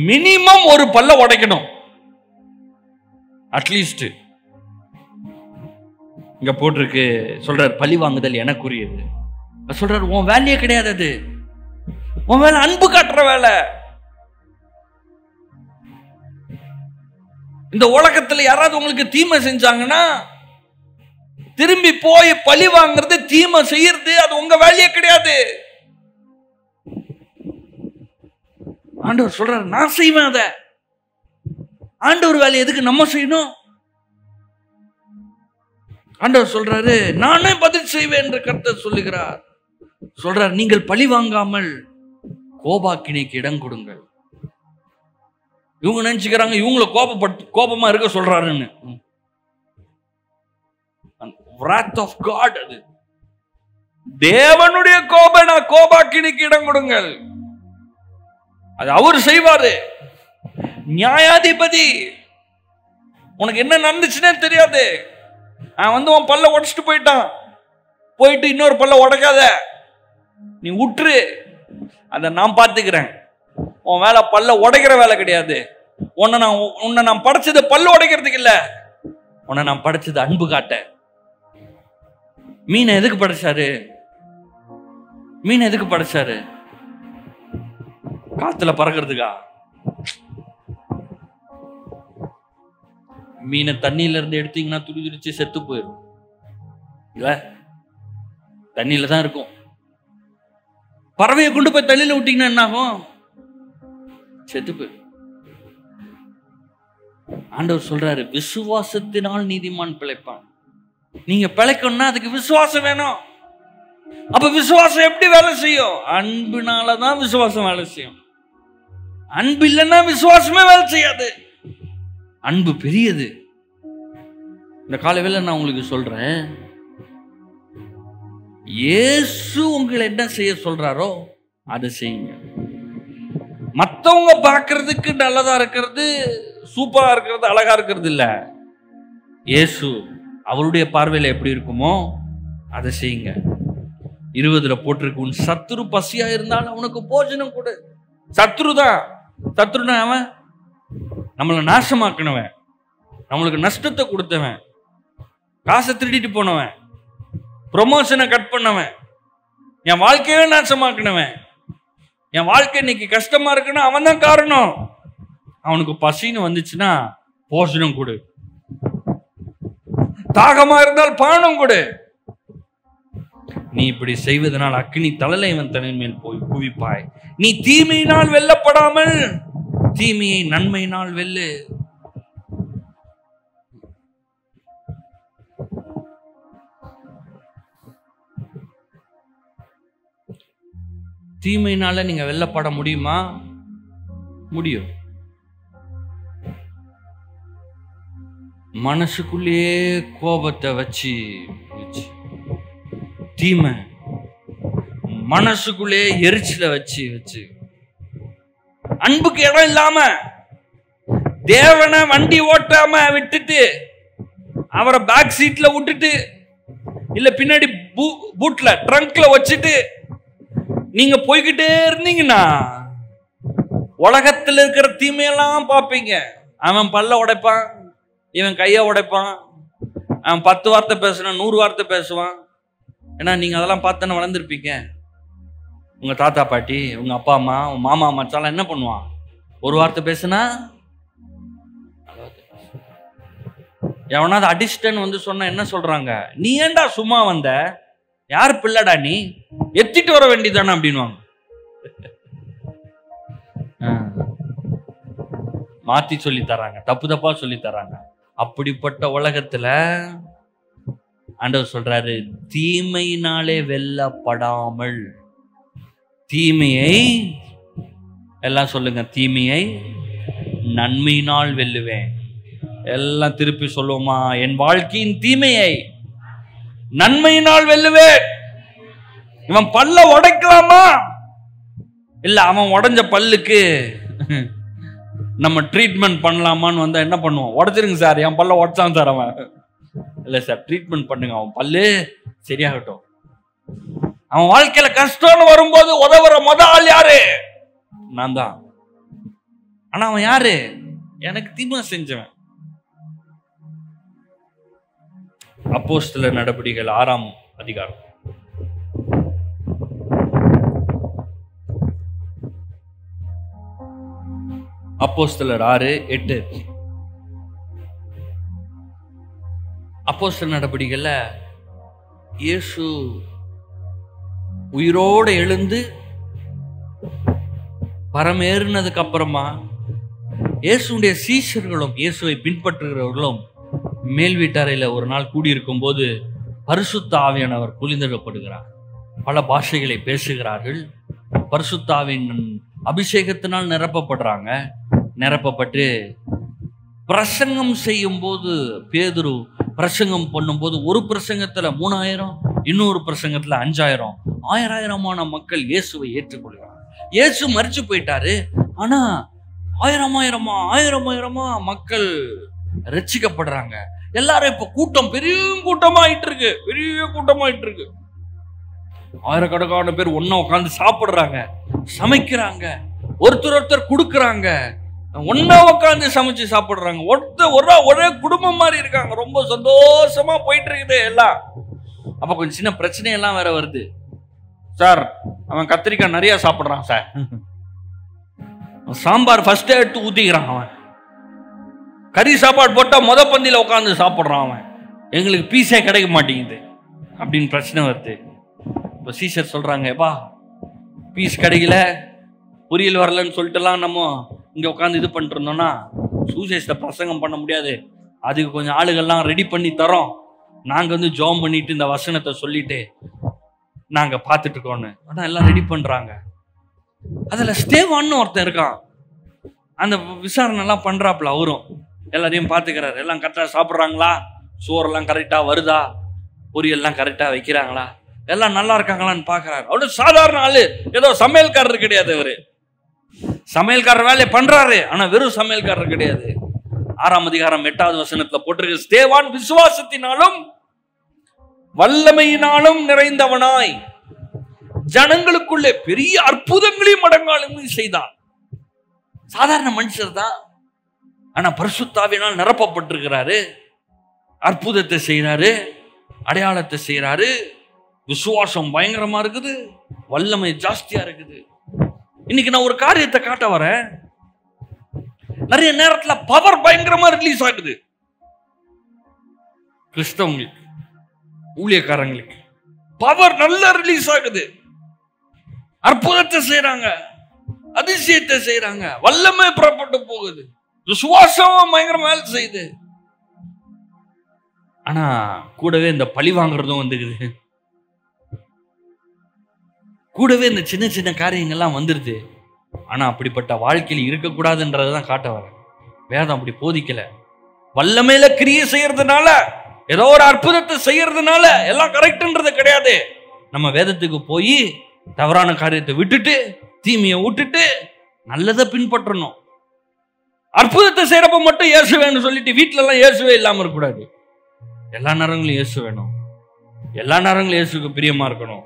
[SPEAKER 1] மினிமம் ஒரு பல்ல உடைக்கணும் அட்லீஸ்ட். இங்க போட்டிருக்கு, சொல்றார் பழி வாங்குதல் எனக்குரியது. சொல்றாரு உன் வேலையே கிடையாது, அது உன் வேலை அன்பு காட்டுற வேலை. இந்த உலகத்துல யாராவது உங்களுக்கு தீமை செஞ்சாங்கன்னா திரும்பி போய் பழி வாங்குறது, தீமை செய்யறது, அது உங்க வேலையே கிடையாது. ஆண்டவர் சொல்றாரு நான் செய்வேன் அத. ஆண்டவர் வேலை எதுக்கு நம்ம செய்யணும்? ஆண்டவர் சொல்றாரு நானே பதில் செய்வேன் என்று கர்த்தர் சொல்லுகிறார். சொல்றார் நீங்கள் பழி வாங்காமல் கோபாக்கினைக்கு இடம் கொடுங்கள். இவங்க நினைச்சுக்கிறாங்க இவங்களை கோபமா இருக்க சொல்றாருன்னு. wrath of God, அது தேவனுடைய கோபாக்கினைக்கு இடம் கொடுங்கள். அது அவர் செய்வாரு. நியாயாதிபதி, உனக்கு என்ன நடந்துச்சுன்னே தெரியாது. அவன் உன் பல்ல உடைச்சிட்டு போயிட்டான், போயிட்டு இன்னொரு பல்ல உடைக்காத, நீ உற்று, அதை நான் பார்த்துக்கிறேன். உன் வேலை பல்ல உடைக்கிற வேலை கிடையாது. உன்னை நான் படைச்சது பல்ல உடைக்கிறதுக்கு இல்ல, உன்னை நான் படைச்சது அன்பு காட்ட. மீனை எதுக்கு படைச்சாரு? மீனை எதுக்கு படைச்சாரு? காத்துல பறக்கிறதுக்கா? மீனை தண்ணியில இருந்து எடுத்தீங்கன்னா துடி துடிச்சு செத்து போயிடும் இல்ல, தண்ணியில தான் இருக்கும். பறவையை கொண்டு போய் தண்ணியில விட்டீங்கன்னா என்ன ஆகும்? செத்து போயிடும். ஆண்டவர் சொல்றாரு விசுவாசத்தினால் நீதிமான் பிழைப்பான். நீங்க பிழைக்கணும்னா அதுக்கு விசுவாசம் வேணும். அப்ப விசுவாசம் எப்படி வேலை செய்யும்? அன்பினாலதான் விசுவாசம் வேலை செய்யும். அன்பு இல்லைன்னா விசுவாசமே வேலை செய்யாது. அன்பு பெரியது. இந்த காலைவேளை நான் உங்களுக்கு சொல்றேன், இயேசு உங்களை என்ன செய்ய சொல்றாரோ அதை செய்யுங்க. மற்றவங்க பார்க்கறதுக்கு நல்லதா இருக்கிறது, சூப்பரா இருக்கிறது, அழகா இருக்கிறது இல்ல. இயேசு அவருடைய பார்வையில எப்படி இருக்குமோ அதை செய்யுங்க. 20 போட்டிருக்கு, உன் சத்துரு பசியா இருந்தாலும் அவனுக்கு போஜனம் கொடு. சத்துருதான். சத்துருனா அவன் நம்மளை நாசமாக்கினவன், நம்மளுக்கு நஷ்டத்தை கொடுத்தவன், காசை திருடிட்டு போனவன், ப்ரொமோஷனை கட் பண்ணவன், என் வாழ்க்கையே நாசமாக்கினவன். என் வாழ்க்கை இன்னைக்கு கஷ்டமா இருக்குன்னா அவன் தான் காரணம். அவனுக்கு பசின்னு வந்துச்சுன்னா போஷணம் கொடு. தாகமா இருந்தால் பானம் கொடு. நீ இப்படி செய்வதனால் அக்கினி தழலை இவன் தலையின் மேல் போய் குவிப்பாய். நீ தீமையினால் வெல்லப்படாமல் தீமையை நன்மையினால் வெல்லு. தீமையினால நீங்க வெல்லப்பட முடியுமா? முடியும். மனசுக்குள்ளேயே கோபத்தை வச்சு தீமை மனசுக்குள்ளே எரிச்சல வச்சு அன்புக்கு இடம் இல்லாம தேவனை வண்டி ஓட்டாம விட்டுட்டு அவரை பேக் சீட்ல விட்டுட்டு இல்ல பின்னாடி பூட்ல ட்ரங்க்ல வச்சுட்டு நீங்க போய்கிட்டே இருந்தீங்கன்னா உலகத்துல இருக்கிற தீமையெல்லாம் பார்ப்பீங்க. அவன் பல்ல உடைப்பான், இவன் கைய உடைப்பான், அவன் 10 வார்த்தை பேசுறான், 100 வார்த்தை பேசுவான். ஏன்னா நீங்க அதெல்லாம் பார்த்தானே வளர்ந்துருப்பீங்க. உங்க தாத்தா பாட்டி, உங்க அப்பா அம்மா, உங்க மாமா மச்சாலாம் என்ன பண்ணுவான்? ஒரு வார்த்தை பேசுனா எவனாவது அடிஸ்டன் சொன்னா என்ன சொல்றாங்க? நீ ஏண்டா சும்மா வந்த? யார் பிள்ளடா நீ? எத்திட்டு வர வேண்டியதானே அப்படின்வாங்க. மாத்தி சொல்லி தராங்க, தப்பு தப்பா சொல்லி தராங்க. அப்படிப்பட்ட உலகத்துல ஆண்டவர் சொல்றாரு, தீமையினாலே வெல்லப்படாமல் தீமையை, எல்லாம் சொல்லுங்க, தீமையை நன்மையினால் வெல்லுவேன். எல்லாம் திருப்பி சொல்லுவோமா? என் வாழ்க்கையின் தீமையை நன்மையினால் வெல்லுவேன். இவன் பல்ல உடைக்கலாமா? இல்ல அவன் உடைஞ்ச பல்லுக்கு நம்ம ட்ரீட்மெண்ட் பண்ணலாமான்னு வந்தா என்ன பண்ணுவோம்? உடைச்சிருங்க சார், என் பல்ல உடைச்சான் சார் அவன். இல்ல சார், ட்ரீட்மெண்ட் பண்ணுங்க, அவன் பல்லு சரியாகட்டும். அவன் வாழ்க்கையில கஷ்டம்னு வரும்போது உதவுற ஆள் யாரு? நான் தான். ஆனா அவன் யாரு? எனக்கு தீமை செஞ்சவன். அப்போஸ்தலர் நடபடிகள் 6ஆம் அதிகாரம். அப்போஸ்தலர் 6:8. அப்போஸ்தலர் நடபடிகள்ல இயேசு உயிரோடு எழுந்து பரமேறினதுக்கு அப்புறமா இயேசுடைய சீஷர்களும் இயேசுவை பின்பற்றுகிறவர்களும் மேல் வீட்டறையில ஒரு நாள் கூடியிருக்கும் போது பரிசுத்த ஆவியானவர் குளிர்ந்திடப்படுகிறார். பல பாஷைகளை பேசுகிறார்கள். பரிசுத்த ஆவியின் அபிஷேகத்தினால் நிரப்பப்படுறாங்க. நிரப்பப்பட்டு பிரசங்கம் செய்யும் போது, பேதுரு பிரசங்கம் பண்ணும்போது ஒரு பிரசங்கத்துல 3000, இன்னொரு பிரசங்கத்துல 5000, 1000 மக்கள் இயேசுவை ஏற்றுக்கொள்கிறாங்க. இயேசு மரிச்சு போயிட்டாரு, ஆனா 1000 மக்கள் ரட்சிக்கப்படுறாங்க. எல்லாரும் இப்ப கூட்டம் பெரிய கூட்டமாயிட்டு இருக்கு, பெரிய கூட்டமாயிட்டு இருக்கு. ஆயிரக்கணக்கான பேர் ஒன்னா உட்காந்து சாப்பிடுறாங்க, சமைக்கிறாங்க, ஒருத்தர் கொடுக்கறாங்க, ஒன்னா உட்காந்து சமைச்சு சாப்பிடுறாங்க. ஒரே குடும்பம் மாதிரி இருக்காங்க. ரொம்ப சந்தோஷமா போயிட்டு இருக்குது எல்லாம். அப்ப கொஞ்சம் சின்ன பிரச்சனை எல்லாம் வேற வருது. சார், அவன் கத்திரிக்காய் நிறைய சாப்பிடுறான் சார், சாம்பார் ஃபர்ஸ்ட் எடுத்து ஊத்திக்கிறான், அவன் கறி சாப்பாடு போட்டா பந்தியில உட்காந்து சாப்பிடுறான், அவன் எங்களுக்கு பீஸே கிடைக்க மாட்டேங்குது அப்படின்னு பிரச்சனை வருது. இப்போ சீஷர் சொல்றாங்க, எப்பா பீஸ் கிடைக்கல, பொரியல் வரலன்னு சொல்லிட்டுலாம் நம்ம இங்க உட்காந்து இது பண்ணிட்டு இருந்தோம்னா சுவிசேஷத்தை பிரசங்கம் பண்ண முடியாது. அதுக்கு கொஞ்சம் ஆளுகள்லாம் ரெடி பண்ணி தரோம், நாங்க ஜாம் பண்ணிட்டு இந்த வசனத்தை சொல்லிட்டு நாங்க பார்த்துட்டு இருக்கோம்னு. ஆனா எல்லாம் ரெடி பண்றாங்க. அதுல ஸ்டேவான்னு ஒருத்தன் இருக்கான், அந்த விசாரணை எல்லாம் பண்றாப்புல. அவரும் எல்லாரையும் பார்த்துக்கிறாரு. எல்லாம் கரெக்டா சாப்பிட்றாங்களா, சோறெல்லாம் கரெக்டா வருதா, பொரியல்லாம் கரெக்டா வைக்கிறாங்களா, எல்லாம் நல்லா இருக்காங்களான்னு பாக்குறாரு. அவரு சாதாரண ஆளு, ஏதோ சமையல்காரர் கிடையாது. அவரு சமையல்காரர் வேலையை பண்றாரு, ஆனா வெறும் சமையல்காரர் கிடையாது. 6ஆம் அதிகாரம் 8வது வசனத்துல போட்டிருக்கு, ஸ்தேவான் விசுவாசத்தினாலும் வல்லமையினாலும் நிறைந்தவனாய் ஜனங்களுக்குள்ளே பெரிய அற்புதங்களையும் அடங்காளங்களையும் செய்தான். சாதாரண மனுஷர் தான், ஆனா பரிசுத்த ஆவியினால் நிரப்பப்பட்டிருக்கிறாரு. அற்புதத்தை செய்யறாரு, அடையாளத்தை செய்யறாரு. விசுவாசம் பயங்கரமா இருக்குது, வல்லமை ஜாஸ்தியா இருக்குது. இன்னைக்கு நான் ஒரு காரியத்தை காட்ட வரேன். நிறைய நேரத்துல பவர் பயங்கரமா ரிலீஸ் ஆகுது. கிறிஸ்தவங்களுக்கு, ஊழியக்காரங்களுக்கு பவர் நல்லா ரிலீஸ் ஆகுது. அற்புதத்தை செய்யறாங்க, அதிசயத்தை செய்யறாங்க, வல்லமை புறப்பட்டு போகுது, விசுவாசம் பயங்கரமா செய்யுது. ஆனா கூடவே இந்த பழி வாங்குறதும் வந்துக்குது. கூடவே இந்த சின்ன சின்ன காரியங்கள்லாம் வந்துருது. ஆனா அப்படிப்பட்ட வாழ்க்கையில் இருக்கக்கூடாதுன்றதான் காட்ட வர. வேதம் அப்படி போதிக்கல. வல்லமையில கிரியை செய்யறதுனால, ஏதோ ஒரு அற்புதத்தை செய்யறதுனால எல்லாம் கரெக்ட்ன்றது கிடையாது. நம்ம வேதத்துக்கு போய் தவறான காரியத்தை விட்டுட்டு, தீமையை விட்டுட்டு நல்லதை பின்பற்றணும். அற்புதத்தை செய்யறப்ப மட்டும் இயேசு வேணும்னு சொல்லிட்டு வீட்டுல எல்லாம் இயேசுவே இல்லாம இருக்கக்கூடாது. எல்லா நேரங்களும் இயேசு வேணும், எல்லா நேரங்களும் இயேசுக்கு பிரியமா இருக்கணும்.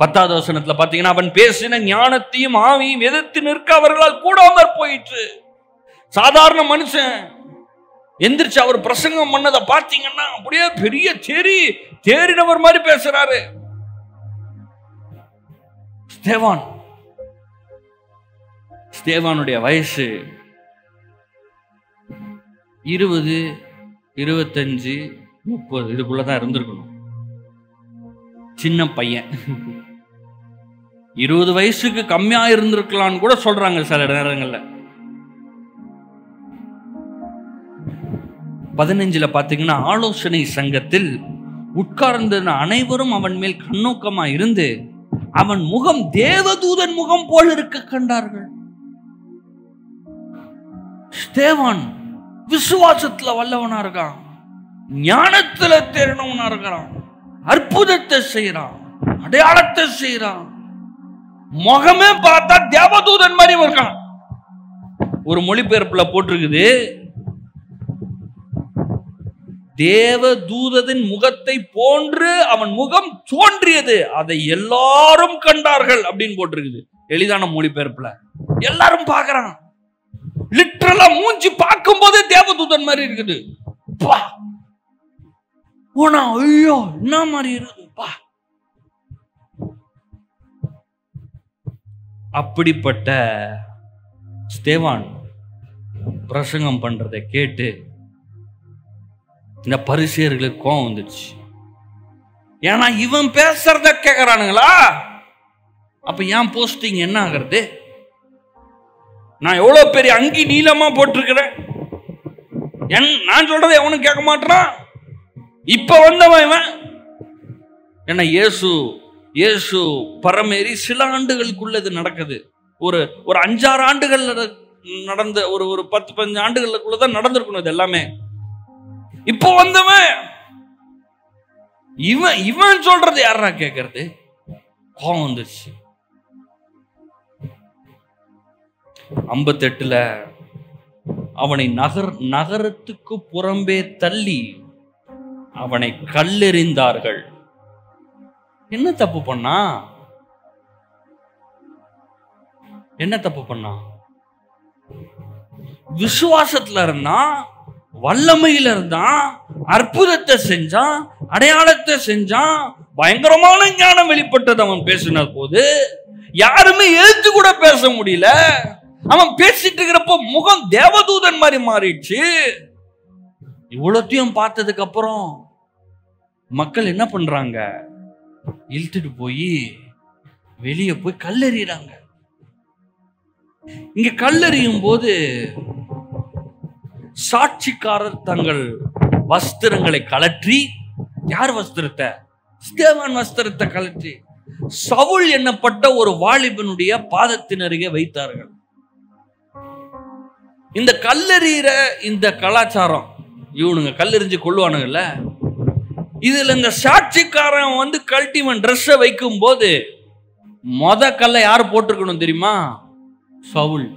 [SPEAKER 1] 10வது வசனத்துல பாத்தீங்கன்னா, அவன் பேசின ஞானத்தையும் ஆவியும் எதிர்த்து நிற்க அவர்களால் கூடாமற் போயிற்று. சாதாரண மனுஷன் எந்திரிச்சு அவர் பிரசங்கம் பண்ணதை பாத்தீங்கன்னா அப்படியே பெரிய தேறினவர் மாதிரி பேசுறாரு. ஸ்தேவானுடைய வயசு 20, 25, 30 இதுக்குள்ளதான் இருந்திருக்கணும். சின்ன பையன். 20 வயசுக்கு கம்மியா இருந்திருக்கலாம்னு கூட சொல்றாங்க சில நேரங்கள்ல. 15 பாத்தீங்கன்னா, ஆலோசனை சங்கத்தில் உட்கார்ந்த அனைவரும் அவன் மேல் கண்ணோக்கமா இருந்து அவன் முகம் தேவதூதன் முகம் போல் இருக்க கண்டார்கள். ஸ்தேவான் விசுவாசத்துல வல்லவனா இருக்கான், ஞானத்துல தேறினவனா இருக்கிறான், அற்புதத்தை செய்யறான், அடையாளத்தை செய்யறான். முகமே பார்த்தா தேவதூதன் மாதிரி இருக்கான். ஒரு மொழிபெயர்ப்புல போட்டிருக்குது, தேவ தூதனின் முகத்தை போன்று அவன் முகம் தோன்றியது, அதை எல்லாரும் கண்டார்கள் அப்படின்னு போட்டிருக்குது எளிதான மொழிபெயர்ப்புல. எல்லாரும் பார்க்கறான். லிட்டரலா மூஞ்சி பார்க்கும் போதே தேவதூதன் மாதிரி இருக்குது. ஐயோ என்ன மாதிரி இருக்குப்பா. அப்படிப்பட்ட ஸ்தேவான் பிரசங்கம் பண்றதை கேட்டு இந்த பரிசேயர்களுக்கு கோவம் வந்துச்சு. ஏன்னா இவன் பேசுறத கேட்கறானுங்களா, அப்ப ஏன் போஸ்டிங் என்ன ஆகிறது? நான் எவ்வளவு பெரிய அங்கி நீளமா போட்டிருக்கிறேன், நான் சொல்றதை எவனும் கேட்க மாட்டான். இப்ப வந்தவன் இவன். ஏன்னா இயேசு பரமேறி சில ஆண்டுகளுக்குள்ள இது நடக்குது. ஒரு 5-6 ஆண்டுகள் நடந்த ஒரு 10-15 ஆண்டுகளுக்குள்ளதான் நடந்திருக்கணும் இது எல்லாமே. இப்போ வந்தவன் இவன் சொல்றது யாரா கேட்கறது? கோவம் வந்துருச்சு. 58 அவனை நகரத்துக்கு புறம்பே தள்ளி அவனை கல்லெறிந்தார்கள். என்ன தப்பு பண்ணா? விசுவாசத்துல இருந்தா, வல்லமையில இருந்தான், அற்புதத்தை செஞ்சான், அடையாளத்தை செஞ்சான், பயங்கரமான ஞானம் வெளிப்பட்டது. அவன் பேசின போது யாருமே எழுத்து கூட பேச முடியல. அவன் பேசிட்டு இருக்கிறப்போ முகம் தேவதூதன் மாதிரி மாறிடுச்சு. இவ்வளத்தையும் பார்த்ததுக்கு அப்புறம் மக்கள் என்ன பண்றாங்க? இழுத்துட்டு போய் வெளியே போய் கல்லெறிறாங்க. இங்க கல்லெறியும் போது சாட்சிக்காரர் தங்கள் வஸ்திரங்களை கலற்றி, யார் வஸ்திரத்தை? ஸ்தேவான் வஸ்திரத்தை கலற்றி சவுல் என்னப்பட்ட ஒரு வாலிபனுடைய பாதத்தின் அருகே வைத்தார்கள். இந்த கல்லெறிகிற இந்த கலாச்சாரம், இவனுங்க கல்லெறிஞ்சு கொள்ளுவானுங்கல்ல, இதுல இந்த சாட்சிக்காரன் வந்து கல்டிவன் ட்ரெஸ்ஸை வைக்கும் போது மொத கல்லை யார் போட்டிருக்கணும் தெரியுமா? சவுல்.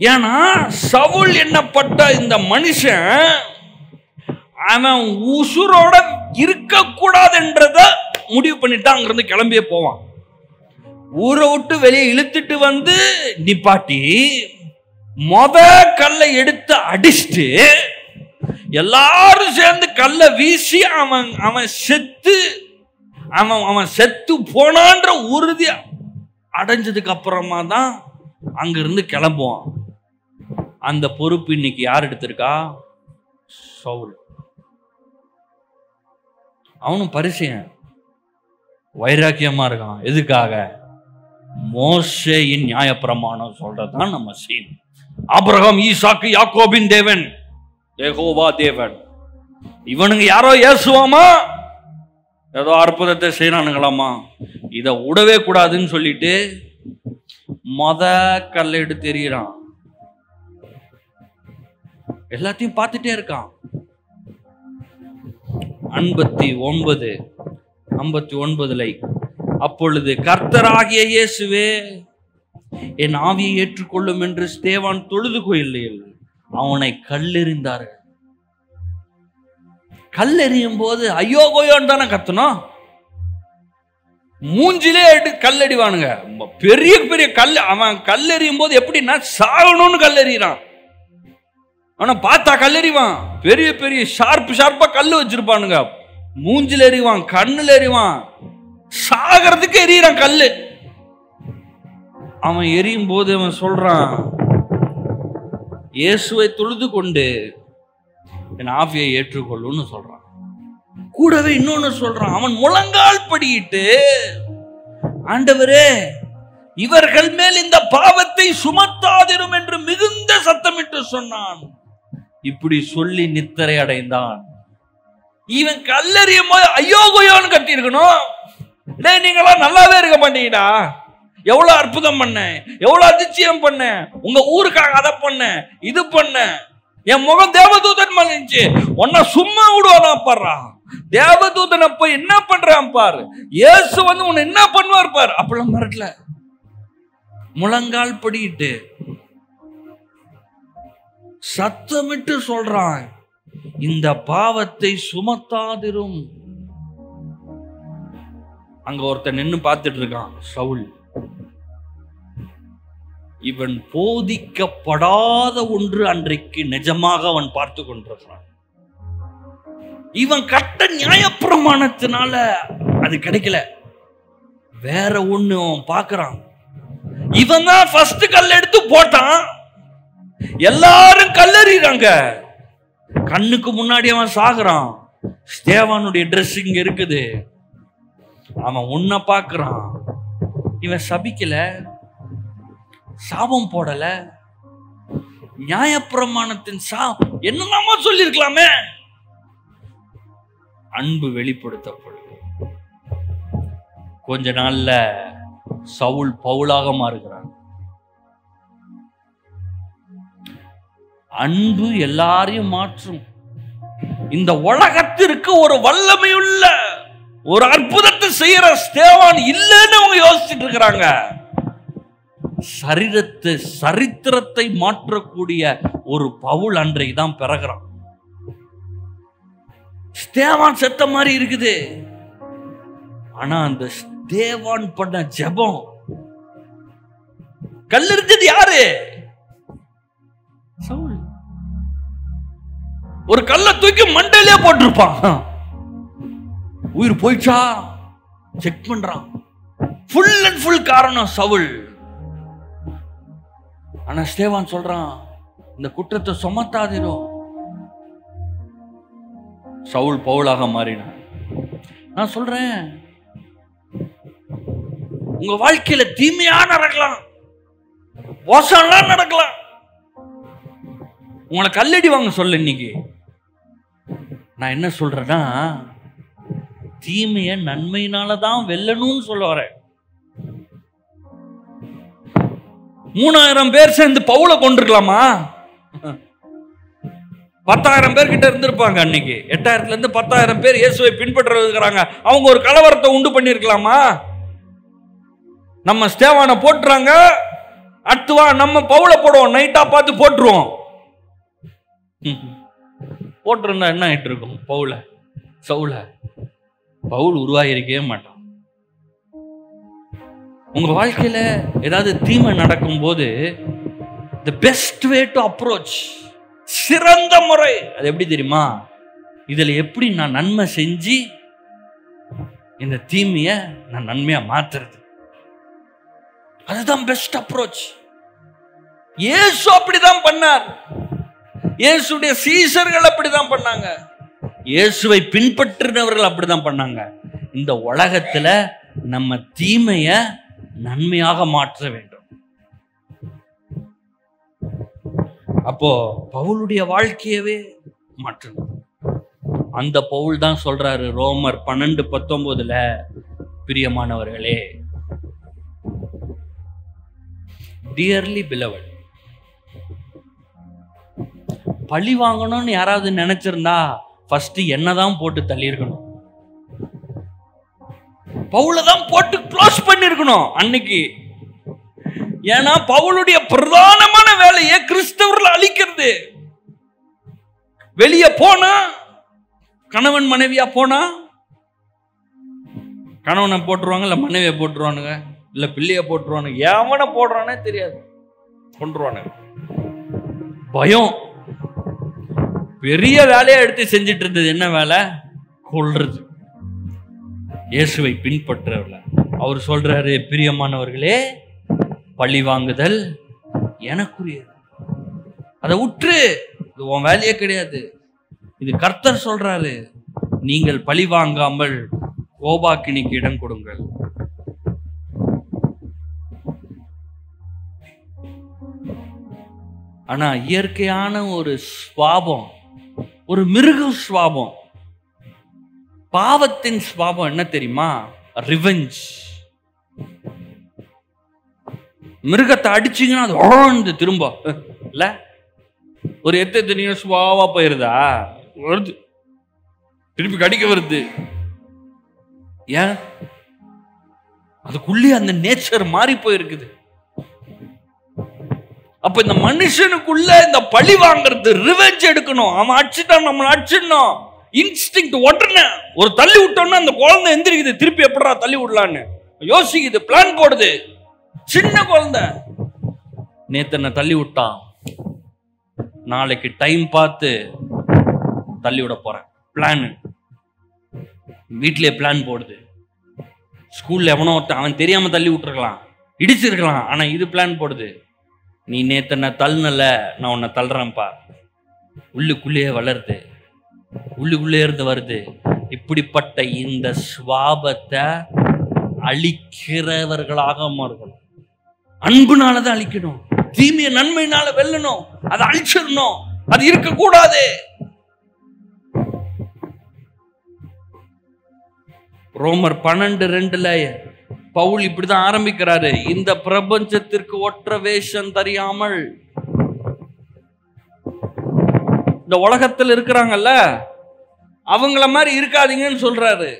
[SPEAKER 1] ஏன்னா சவுல் என்னப்பட்ட இந்த மனுஷன் அவன் உசுரோட இருக்கக்கூடாது என்றத முடிவு பண்ணிட்டு அங்கிருந்து கிளம்பியே போவான். ஊரை விட்டு வெளியே இழுத்துட்டு வந்து நிப்பாட்டி மொத கல்லை எடுத்து அடிச்சுட்டு எல்லாரும் சேர்ந்து கல்லை வீசி அவன் செத்து போனான்ற உறுதி அடைஞ்சதுக்கு அப்புறமா தான் அங்கிருந்து கிளம்புவான். அந்த பொறுப்பு இன்னைக்கு யார் எடுத்திருக்கா? சவுல். அவனும் பரிசேயன், வைராக்கியமா இருக்கான். எதுக்காக? மோசேயின் நியாயப்பிரமாணம் சொல்றதான் நம்ம செய்யணும். ஆபிரகாம், ஈசாக்கு, யாக்கோபின் தேவன் யெகோவா தேவன். இவனுங்க யாரோ ஏசுவாமா, ஏதோ அற்புதத்தை செய்யறானுங்களாமா, இதை விடவே கூடாதுன்னு சொல்லிட்டு மொத கல்லை எடுத்து எறிகிறான். எல்லாத்தையும் பார்த்துட்டே இருக்கான். 59 அப்பொழுது கர்த்தராகிய இயேசுவே என் ஆவியை ஏற்றுக்கொள்ளும் என்று ஸ்தேவான் தொழுது கொள்ளையில் அவனை கல்லெறிந்தார்கள். கல்லெறியும் போது ஐயோ கோயோன்னு தானே கத்தணும். மூஞ்சிலே கல்லடிவானுங்க. பெரிய பெரிய கல். அவன் கல்லெறியும் போது எப்படின்னா சாகணும்னு கல்லெறிறான். ஆனா பார்த்தா கல்லெறிவான். பெரிய பெரிய ஷார்ப்பா கல்லு வச்சிருப்பானுங்க. மூஞ்சில எறிவான், கண்ணுல எறிவான், சாகிறதுக்கு எறிகிறான் கல்லு. அவன் எரியும் போது அவன் சொல்றான், இயேசுவை தொழுது கொண்டு என் ஆவியை ஏற்றுக்கொள்ளுன்னு சொல்றான். கூடவே இன்னொன்னு சொல்றான். அவன் முழங்கால் படியிட்டு, ஆண்டவரே இவர்கள் மேல் இந்த பாவத்தை சுமத்தாதிரும் என்று மிகுந்த சத்தமிட்டு சொன்னான். இப்படி சொல்லி நித்திரை அடைந்தான். இவன் கல்லெறியும் போது ஐயோ கொயோன்னு கட்டி இருக்கணும். நீங்களா நல்லாவே இருக்க மாட்டீங்கடா, எவ்வளவு அற்புதம் பண்ண, எவ்வளவு அதிசயம் பண்ண, உங்க ஊருக்காக அதை பண்ண, இது பண்ண, என் முகம் தேவதூதன் மன்னிச்சு உன்னை சும்மா விடுவானா பாரு. தேவதூதனை போய் என்ன பண்றான் பாரு, இயேசு வந்து உன்னை என்ன பண்ணுவார் பாரு. அப்பெல்லாம் மிரட்டல, முழங்கால் படிட்டு சத்தமிட்டு சொல்றான், இந்த பாவத்தை சுமத்தாதிரும். அங்க ஒருத்தன் நின்னு பார்த்துட்டு இருக்கான், சவுல். இவன் போதிக்கப்படாத ஒன்று அன்றைக்கு நிஜமாக அவன் பார்த்து கொண்டிருக்கிறான். இவன் கட்ட நியாயப்பிரமாணத்தினால அது கிடைக்கல, வேற ஒண்ணு அவன் பார்க்கிறான். இவன் தான் ஃபர்ஸ்ட் கல் எடுத்து போட்டான், எல்லாரும் கல்லறிறாங்க, கண்ணுக்கு முன்னாடி அவன் சாகுறான். ஸ்தேவானுடைய ட்ரெஸ் இங்க இருக்குது, அவன் உன்னை பார்க்கிறான். இவன் சபிக்கல, சாபம் போடல, நியாயப்பிரமாணத்தின் என்னெல்லாமா சொல்லிருக்கலாமே. அன்பு வெளிப்படுத்தப்படுது. கொஞ்ச நாள்ல சவுல் பவுலாக மாறுகிறான். அன்பு எல்லாரையும் மாற்றும். இந்த உலகத்திற்கு ஒரு வல்லமையுள்ள ஒரு அற்புதத்தை செய்யற ஸ்தேவான் இல்லைன்னு அவங்க யோசிச்சுட்டு இருக்கிறாங்க. சரித்திரத்தை மாற்றக்கூடிய ஒரு பவுல் அன்றைக்கு தான் பிறகுறான். ஸ்தேவான் செத்த மாதிரி இருக்குது, ஆனா அந்த ஸ்தேவான் பண்ண ஜெபம், கல்லெறிஞ்சது யாரு? சவுல். ஒரு கல்லை தூக்கி மண்டையிலே போட்டிருப்பான், உயிர் போயிச்சா செக் பண்றான். ஃபுல் அண்ட் ஃபுல் காரணம் சவுல். ஆனா ஸ்தேவான் சொல்றான், இந்த குற்றத்தை சுமத்தாதிரும். சவுல் பவுலாக மாறினான். நான் சொல்றேன், உங்க வாழ்க்கையில தீமையா நடக்கலாம், மோசம்லாம் நடக்கலாம். உங்களை கல்லடி வாங்க சொல்ல இன்னைக்கு நான் என்ன சொல்றேன்னா, தீமைய நன்மையினாலதான் வெல்லணும்னு சொல்ல வரேன். 3000 பேர் சேர்ந்து பவுல கொண்டிருக்கலாமா? 10,000 பேர் கிட்ட இருந்திருப்பாங்க அன்னைக்கு. 8000 இருந்து 10,000 பேர் இயேசுவை பின்பற்றுறாங்க. அவங்க ஒரு கலவரத்தை உண்டு பண்ணிருக்கலாமா? நம்ம ஸ்தேவானை போட்டுறாங்க, அடுத்து வா நம்ம பவுல போடுவோம், நைட்டா பார்த்து போட்டுருவோம். போட்டிருந்தா என்ன ஆயிட்டு இருக்கும்? பவுல் உருவாகிருக்கவே மாட்டான். உங்க வாழ்க்கையில ஏதாவது தீமை நடக்கும் போது the best way to approach, சிறந்த முறை அது எப்படி தெரியுமா? இதுல எப்படி நான் நன்மை செஞ்சு இந்த தீமைய நான் நன்மையா மாத்துறது, அதுதான் பெஸ்ட் அப்ரோச். இயேசு அப்படிதான் பண்ணார். இயேசுடைய சீஷர்கள் அப்படிதான் பண்ணாங்க. இயேசுவை பின்பற்றினவர்கள் அப்படிதான் பண்ணாங்க. இந்த உலகத்துல நம்ம தீமைய நன்மையாக மாற்ற வேண்டும். அப்போ பவுலுடைய வாழ்க்கையவே மாற்றணும். அந்த பவுல் தான் சொல்றாரு ரோமர் 12:19, பிரியமானவர்களே, டியர்லி பிலவட், பழி வாங்கணும்னு யாராவது நினைச்சிருந்தா ஃபர்ஸ்ட் என்னதான் போட்டு தள்ளி இருக்கணும், பவுல தான் போட்டு க்ளோஸ் பண்ணிருக்கணும் அன்னைக்கு. ஏன்னா பவுலுடைய பிரதானமான வேலையை கிறிஸ்தவர்கள் அழிக்கிறது. வெளியே போனா, கணவன் மனைவியா போனா கணவனை போட்டுருவாங்க, இல்ல மனைவியை போட்டுருவானுங்க, இல்ல பிள்ளைய போட்டுருவானுங்க, எவனை போடுறானே தெரியாது, கொண்டுருவானுங்க. பயம். பெரிய வேலையா எடுத்து செஞ்சிட்டு இருந்தது என்ன வேலை? கொல்றது. இயேசுவை பின்பற்றவர்கள அவர் சொல்றாரு, பிரியமானவர்களே, பழி வாங்குதல் எனக்குரியது, அதை உற்று, இது உன் வேலையே கிடையாது. இது கர்த்தர் சொல்றாரு, நீங்கள் பழி வாங்காமல் கோபாக்கினிக்கு இடம் கொடுங்கள். ஆனா இயற்கையான ஒரு சுவாபம், ஒரு மிருக சுவாபம், பாவத்தின் சுவாபம் என்ன தெரியுமா? ரிவெஞ்ச். மிருகத்தை அடிச்சீங்கன்னா அது ஓழ்ந்து திரும்ப இல்ல, ஒரு எத்தனையோ சுவாவா போயிருதா, வருது திருப்பி கடிக்க வருது. ஏன்? அதுக்குள்ளே அந்த நேச்சர் மாறி போயிருக்குது. அப்ப இந்த மனுஷனுக்குள்ள இந்த பழி வாங்குறது, ரிவெஞ்ச் எடுக்கணும், அவன் அடிச்சுட்டான் நம்மளை அடிச்சிடணும், இன்ஸ்டிங்க்ட் உடனே ஒரு தள்ளி விட்டோம்னா அந்த குழந்தை எந்திரிக்குது, திருப்பி எப்படா தள்ளி விடலான்னு யோசிக்குது, பிளான் போடுது. சின்ன குழந்தை நேத்து என்ன தள்ளி விட்டான், நாளைக்கு டைம் பார்த்து தள்ளி விட போறேன், பிளான். வீட்லயே பிளான் போடுது. ஸ்கூல்ல எவனோ அவன் தெரியாம தள்ளி விட்டுருக்கலாம், இடிச்சிருக்கலாம், ஆனா இது பிளான் போடுது. நீ நேத்து என்ன தள்ளுனல, நான் உன்னை தள்ளுறேன்ப்பா. உள்ளுக்குள்ளேயே வளருது, உள்ளுக்குள்ளே இருந்து வருது. இப்படிப்பட்ட இந்த சுவாபத்தை அழிக்கிறவர்களாக மாறணும். அன்புனாலதான் அழிக்கணும், தீமைய நன்மையினால வெல்லணும், அதை அழிச்சிடணும், அது இருக்கக்கூடாது. ரோமர் 12:2 பவுல் இப்படிதான் ஆரம்பிக்கிறாரு. இந்த பிரபஞ்சத்திற்கு ஒற்ற வேஷம் தெரியாமல், இந்த உலகத்தில் இருக்கிறாங்கல்ல அவங்கள மாதிரி இருக்காதீங்கன்னு சொல்றாரு.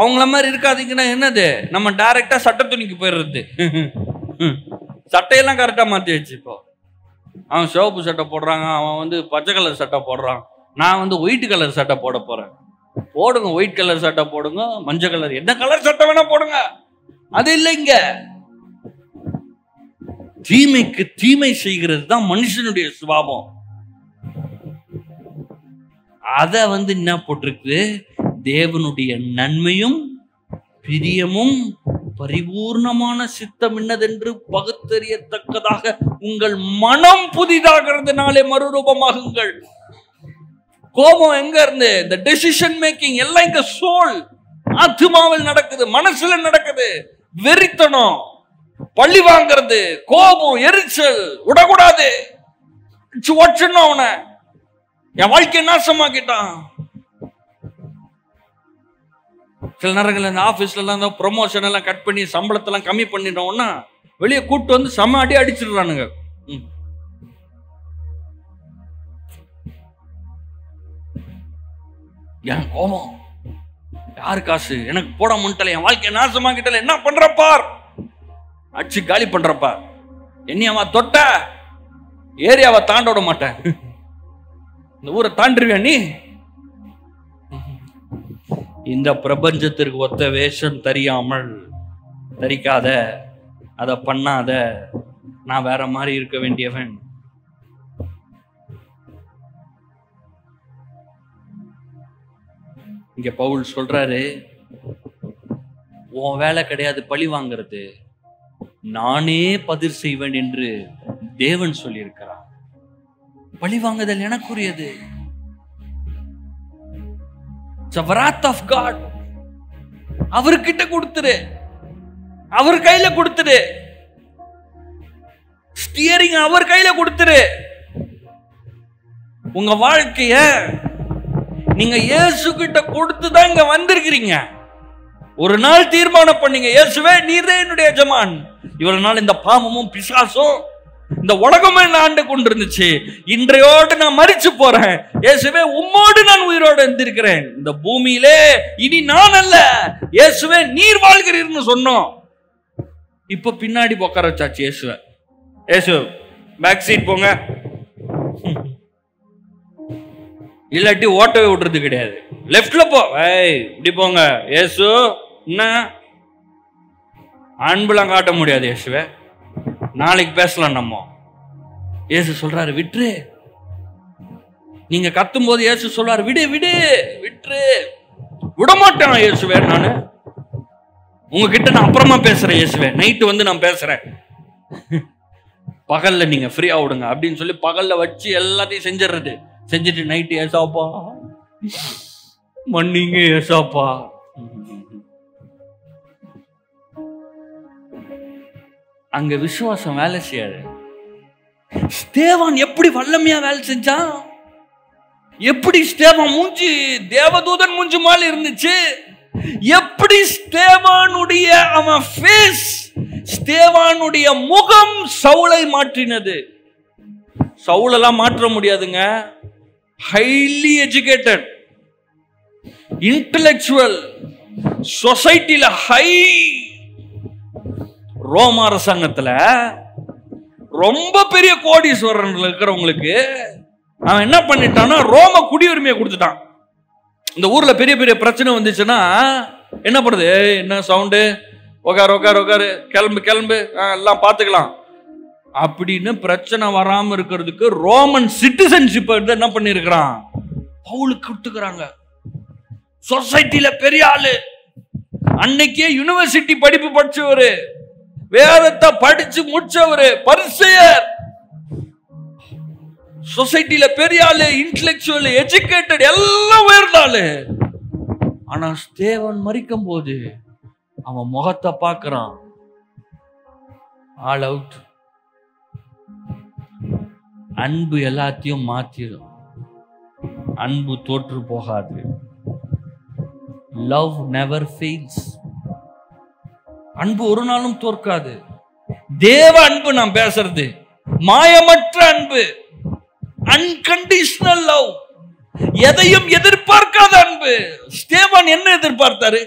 [SPEAKER 1] அவங்கள மாதிரி இருக்காதீங்கன்னா என்னது, நம்ம டைரக்டா சட்டை துணிக்கு போயிடுறது. சட்டையெல்லாம் கரெக்டா மாத்தி வச்சு, இப்போ அவன் சிவப்பு சட்டை போடுறாங்க, அவன் பச்சை கலர் சட்டை போடுறான், நான் ஒயிட் கலர் சட்டை போட போறேன். போடுங்க, ஒயிட் கலர் சட்டை போடுங்க, மஞ்சள் கலர், என்ன கலர் சட்டை வேணா போடுங்க, அது இல்லைங்க. தீமைக்கு தீமை செய்கிறது தான் மனுஷனுடைய சுபாவம். அத என்ன போட்டிருக்கு, தேவனுடைய நன்மையும் பிரியமும் பரிபூர்ணமான சித்தம் என்னதென்று பகுத்தறியத்தக்கதாக உங்கள் மனம் புதிதாகிறதுனாலே மறுரூபமாகுங்கள். கோபம் எங்க இருந்து, இந்த டெசிஷன் மேக்கிங் எல்லாம் இங்க சோல் ஆத்மாவில் நடக்குது, மனசுல நடக்குது. வெறித்தனம், பழி வாங்கிறது, கோபம், எரிச்சல் விடக்கூடாது. அவனை என் வாழ்க்கையை நாசமாக்கிட்டான். சில நேரங்கள் இந்த ஆபீஸ்ல எல்லாம் ப்ரொமோஷன் எல்லாம் கட் பண்ணி சம்பளத்தெல்லாம் கம்மி பண்ணிட்டோம்னா வெளியே கூட்டு செம அடி அடிச்சிடுறானுங்க. என் கோபம், யாரு காசு எனக்கு போட முன்ட்டல, என் வாழ்க்கையை நாசமாக்கிட்டல, என்ன பண்றப்பார், அடிச்சு காலி பண்றப்பா, என்னையவா தொட்ட ஏரியாவை தாண்ட விட மாட்டேன், இந்த ஊரை தாண்டிருவியா நீ. இந்த பிரபஞ்சத்திற்கு ஒத்த வேஷம் தெரியாமல் தரிக்காத, அதை பண்ணாத, நான் வேற மாதிரி இருக்க வேண்டியவன். இங்க பவுல் சொல்றாரு, உன் வேலை கிடையாது பழி வாங்கிறது, நானே பதில் செய்வேன் என்று தேவன் சொல்லியிருக்கிறார். பழி வாங்குதல் எனக்குரியது. wrath of God. அவர்கிட்ட கொடுத்துரு, அவர் கையில கொடுத்துரு, ஸ்டியரிங் அவர் கையில கொடுத்துரு. உங்க வாழ்க்கைய நீங்க இயேசு கிட்ட கொடுத்துதான் இங்க வந்திருக்கிறீங்க. ஒரு நாள் தீர்மானம் பண்ணீங்க, இயேசுவே நீரே என்னுடைய எஜமான். இவ்வளவு நாள் இந்த பாவமும் பிசாசும் இந்த உலகமே என்ன ஆண்டு கொண்டிருந்துச்சு, இன்றையோடு நான் மரிச்சு போறேன், இயேசுவே உம்மோடு நான் உயிரோடு இருந்திருக்கிறேன், இந்த பூமியிலே இனி நான் அல்ல, இயேசுவே நீர் வாழ்கிறீர்னு சொன்னோம். இப்ப பின்னாடி உட்கார வச்சாச்சு இயேசுவே. இயேசு பேக் சீட் போங்க, இல்லாட்டி ஓட்டவே விடுறது கிடையாது, லெப்ட்ல போ, இப்படி போங்க. இயேசு என்ன அன்புலாம் காட்ட முடியாது இயேசுவே, நாளைக்கு பேசலாம் நம்ம. இயேசு சொல்றாரு விட்டுரு. நீங்க கத்தும் போது இயேசு சொல்றாரு விடு விடு விட்டுரு. விடமாட்டேன் இயேசுவே, நானு உங்ககிட்ட நான் அப்புறமா பேசுறேன் இயேசுவே, நைட்டு நான் பேசுறேன், பகல்ல நீங்க ஃப்ரீயா விடுங்க அப்படின்னு சொல்லி பகல்ல வச்சு எல்லாத்தையும் செஞ்சிடுறது. செஞ்சுட்டு நைட்டு ஏசாப்பா மன்னிங்க ஏசாப்பா. அங்க விசுவாசம் வேலை செய்யாது. ஸ்தேவான் எப்படி வல்லமையா வேலை செஞ்சான், எப்படி ஸ்தேவான் மூஞ்சி தேவதூதன் மூஞ்சி மாதிரி இருந்துச்சு, எப்படி ஸ்தேவானுடைய அவன் ஃபேஸ், ஸ்தேவானுடைய முகம் சவுலை மாற்றினது. சவுலெல்லாம் மாற்ற முடியாதுங்க. ஹைலி எஜுகேட்டட், இன்டலெக்சுவல், சொசைட்டில ஹை, ரோம அரசாங்கத்துல ரொம்ப பெரிய கோடீஸ்வரன் இருக்கிறவங்களுக்கு அவன் என்ன பண்ணிட்டான்னா ரோம குடியுரிமையை கொடுத்துட்டான். இந்த ஊர்ல பெரிய பெரிய பிரச்சனை வந்துச்சுன்னா என்ன பண்ணுது, என்ன சவுண்டு, உக்காரு உக்காரு உக்காரு, கிளம்பு கிளம்பு, எல்லாம் பார்த்துக்கலாம் அப்படின்னு பிரச்சனை வராம இருக்கிறதுக்கு ரோமன் சிட்டிசன்ஷிப் என்ன பண்ணிருக்கிறான், பவுலுக்கு கொடுத்துக்கிறாங்க. சொசைட்டில பெரிய ஆளு, அன்னைக்கே யூனிவர்சிட்டி படிப்பு படிச்சவரு, வேதத்தை படிச்சு முடிச்சவரு, பரிசேயர், சொசைட்டில பெரிய ஆளு, இன்டெலெக்சுவல், எஜுகேட்டட், எல்லாம் உயர்ந்தாளு. ஆனா ஸ்தேவன் மரிக்கும் போது அவன் முகத்தை பார்க்கிறான், ஆல் அவுட். அன்பு எல்லாத்தையும் மாத்திரும், அன்பு தோற்று போகாது. Love never fails. அன்பு ஒரு நாளும் தோற்காது. தேவ அன்பு நாம் பேசுறது, மாயமற்ற அன்பு, அன்கண்டிஷனல் லவ், எதையும் எதிர்பார்க்காத அன்பு. ஸ்தேவான் என்ன எதிர்பார்த்தாரு?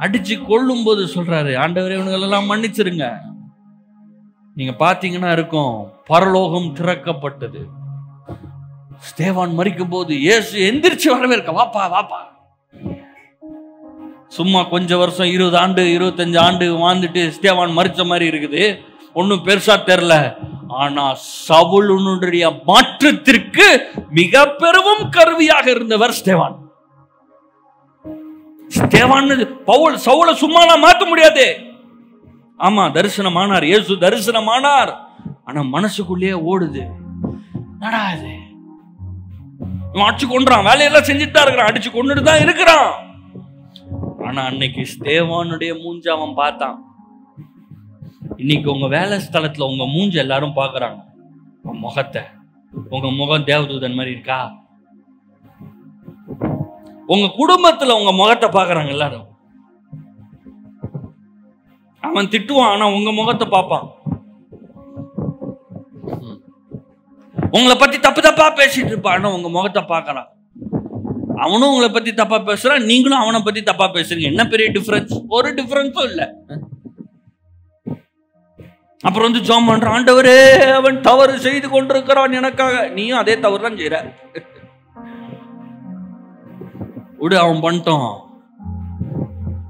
[SPEAKER 1] அடிச்சு கொள்ளும் போது சொல்றாரு, ஆண்டவரே இவனுங்களெல்லாம் மன்னிச்சிருங்க. நீங்க பாத்தீங்கன்னா இருக்கும், பரலோகம் திறக்கப்பட்டது. ஸ்தேவான் மரிக்கும் போது இயேசு எந்திரிச்சு வரவேற்க, வாப்பா வாப்பா. சும்மா கொஞ்சம் வருஷம் 20 ஆண்டு 25 ஆண்டு வாழ்ந்துட்டு ஸ்தேவான் மரிச்ச மாதிரி இருக்குது, ஒன்னும் பெருசா தெரியல. ஆனா சவுலுடைய மாற்றத்திற்கு மிக பெரும் கருவியாக இருந்தவர் ஸ்தேவான். ஸ்தேவான் பவுல் சவுல சும்மா மாற்ற முடியாது. ஆமா, தரிசனமானார், இயேசு தரிசனமானார். ஆனா மனசுக்குள்ளேயே ஓடுது, நடாது, அடிச்சு கொன்றான், வேலையெல்லாம் செஞ்சுட்டு தான் இருக்கிறான், அடிச்சு கொண்டுட்டு தான் இருக்கிறான். ஆனா அன்னைக்கு ஸ்தேவானுடைய மூஞ்ச அவன் பார்த்தான். இன்னைக்கு உங்க வேலை ஸ்தலத்துல உங்க மூஞ்ச எல்லாரும் பாக்குறாங்க, உங்க முகத்தை. உங்க முகம் தேவதூதன் மாதிரி இருக்கா? உங்க குடும்பத்துல உங்க முகத்தை பாக்குறாங்க எல்லாரும். அவன் திட்டுவான், ஆனா உங்க முகத்தை பார்ப்பான். உங்களை பத்தி தப்பு தப்பா பேசிட்டு இருப்பான், ஆனா உங்க முகத்தை பார்க்கறான். அவனும் உங்களை பத்தி தப்பா பேசுறான், நீங்களும் அவனை பத்தி தப்பா பேசுறீங்க. என்ன பெரிய டிஃபரன்ஸ்? ஒரு டிஃபரன்ஸும் இல்ல. அப்புறம் வந்து ஜெபம் பண்றான், ஆண்டவரே அவன் தவறு செய்து கொண்டிருக்கிறான் எனக்காக. நீயும் அதே தவறு தான் செய்யற. விடு, அவன் பண்ணிட்டோம்.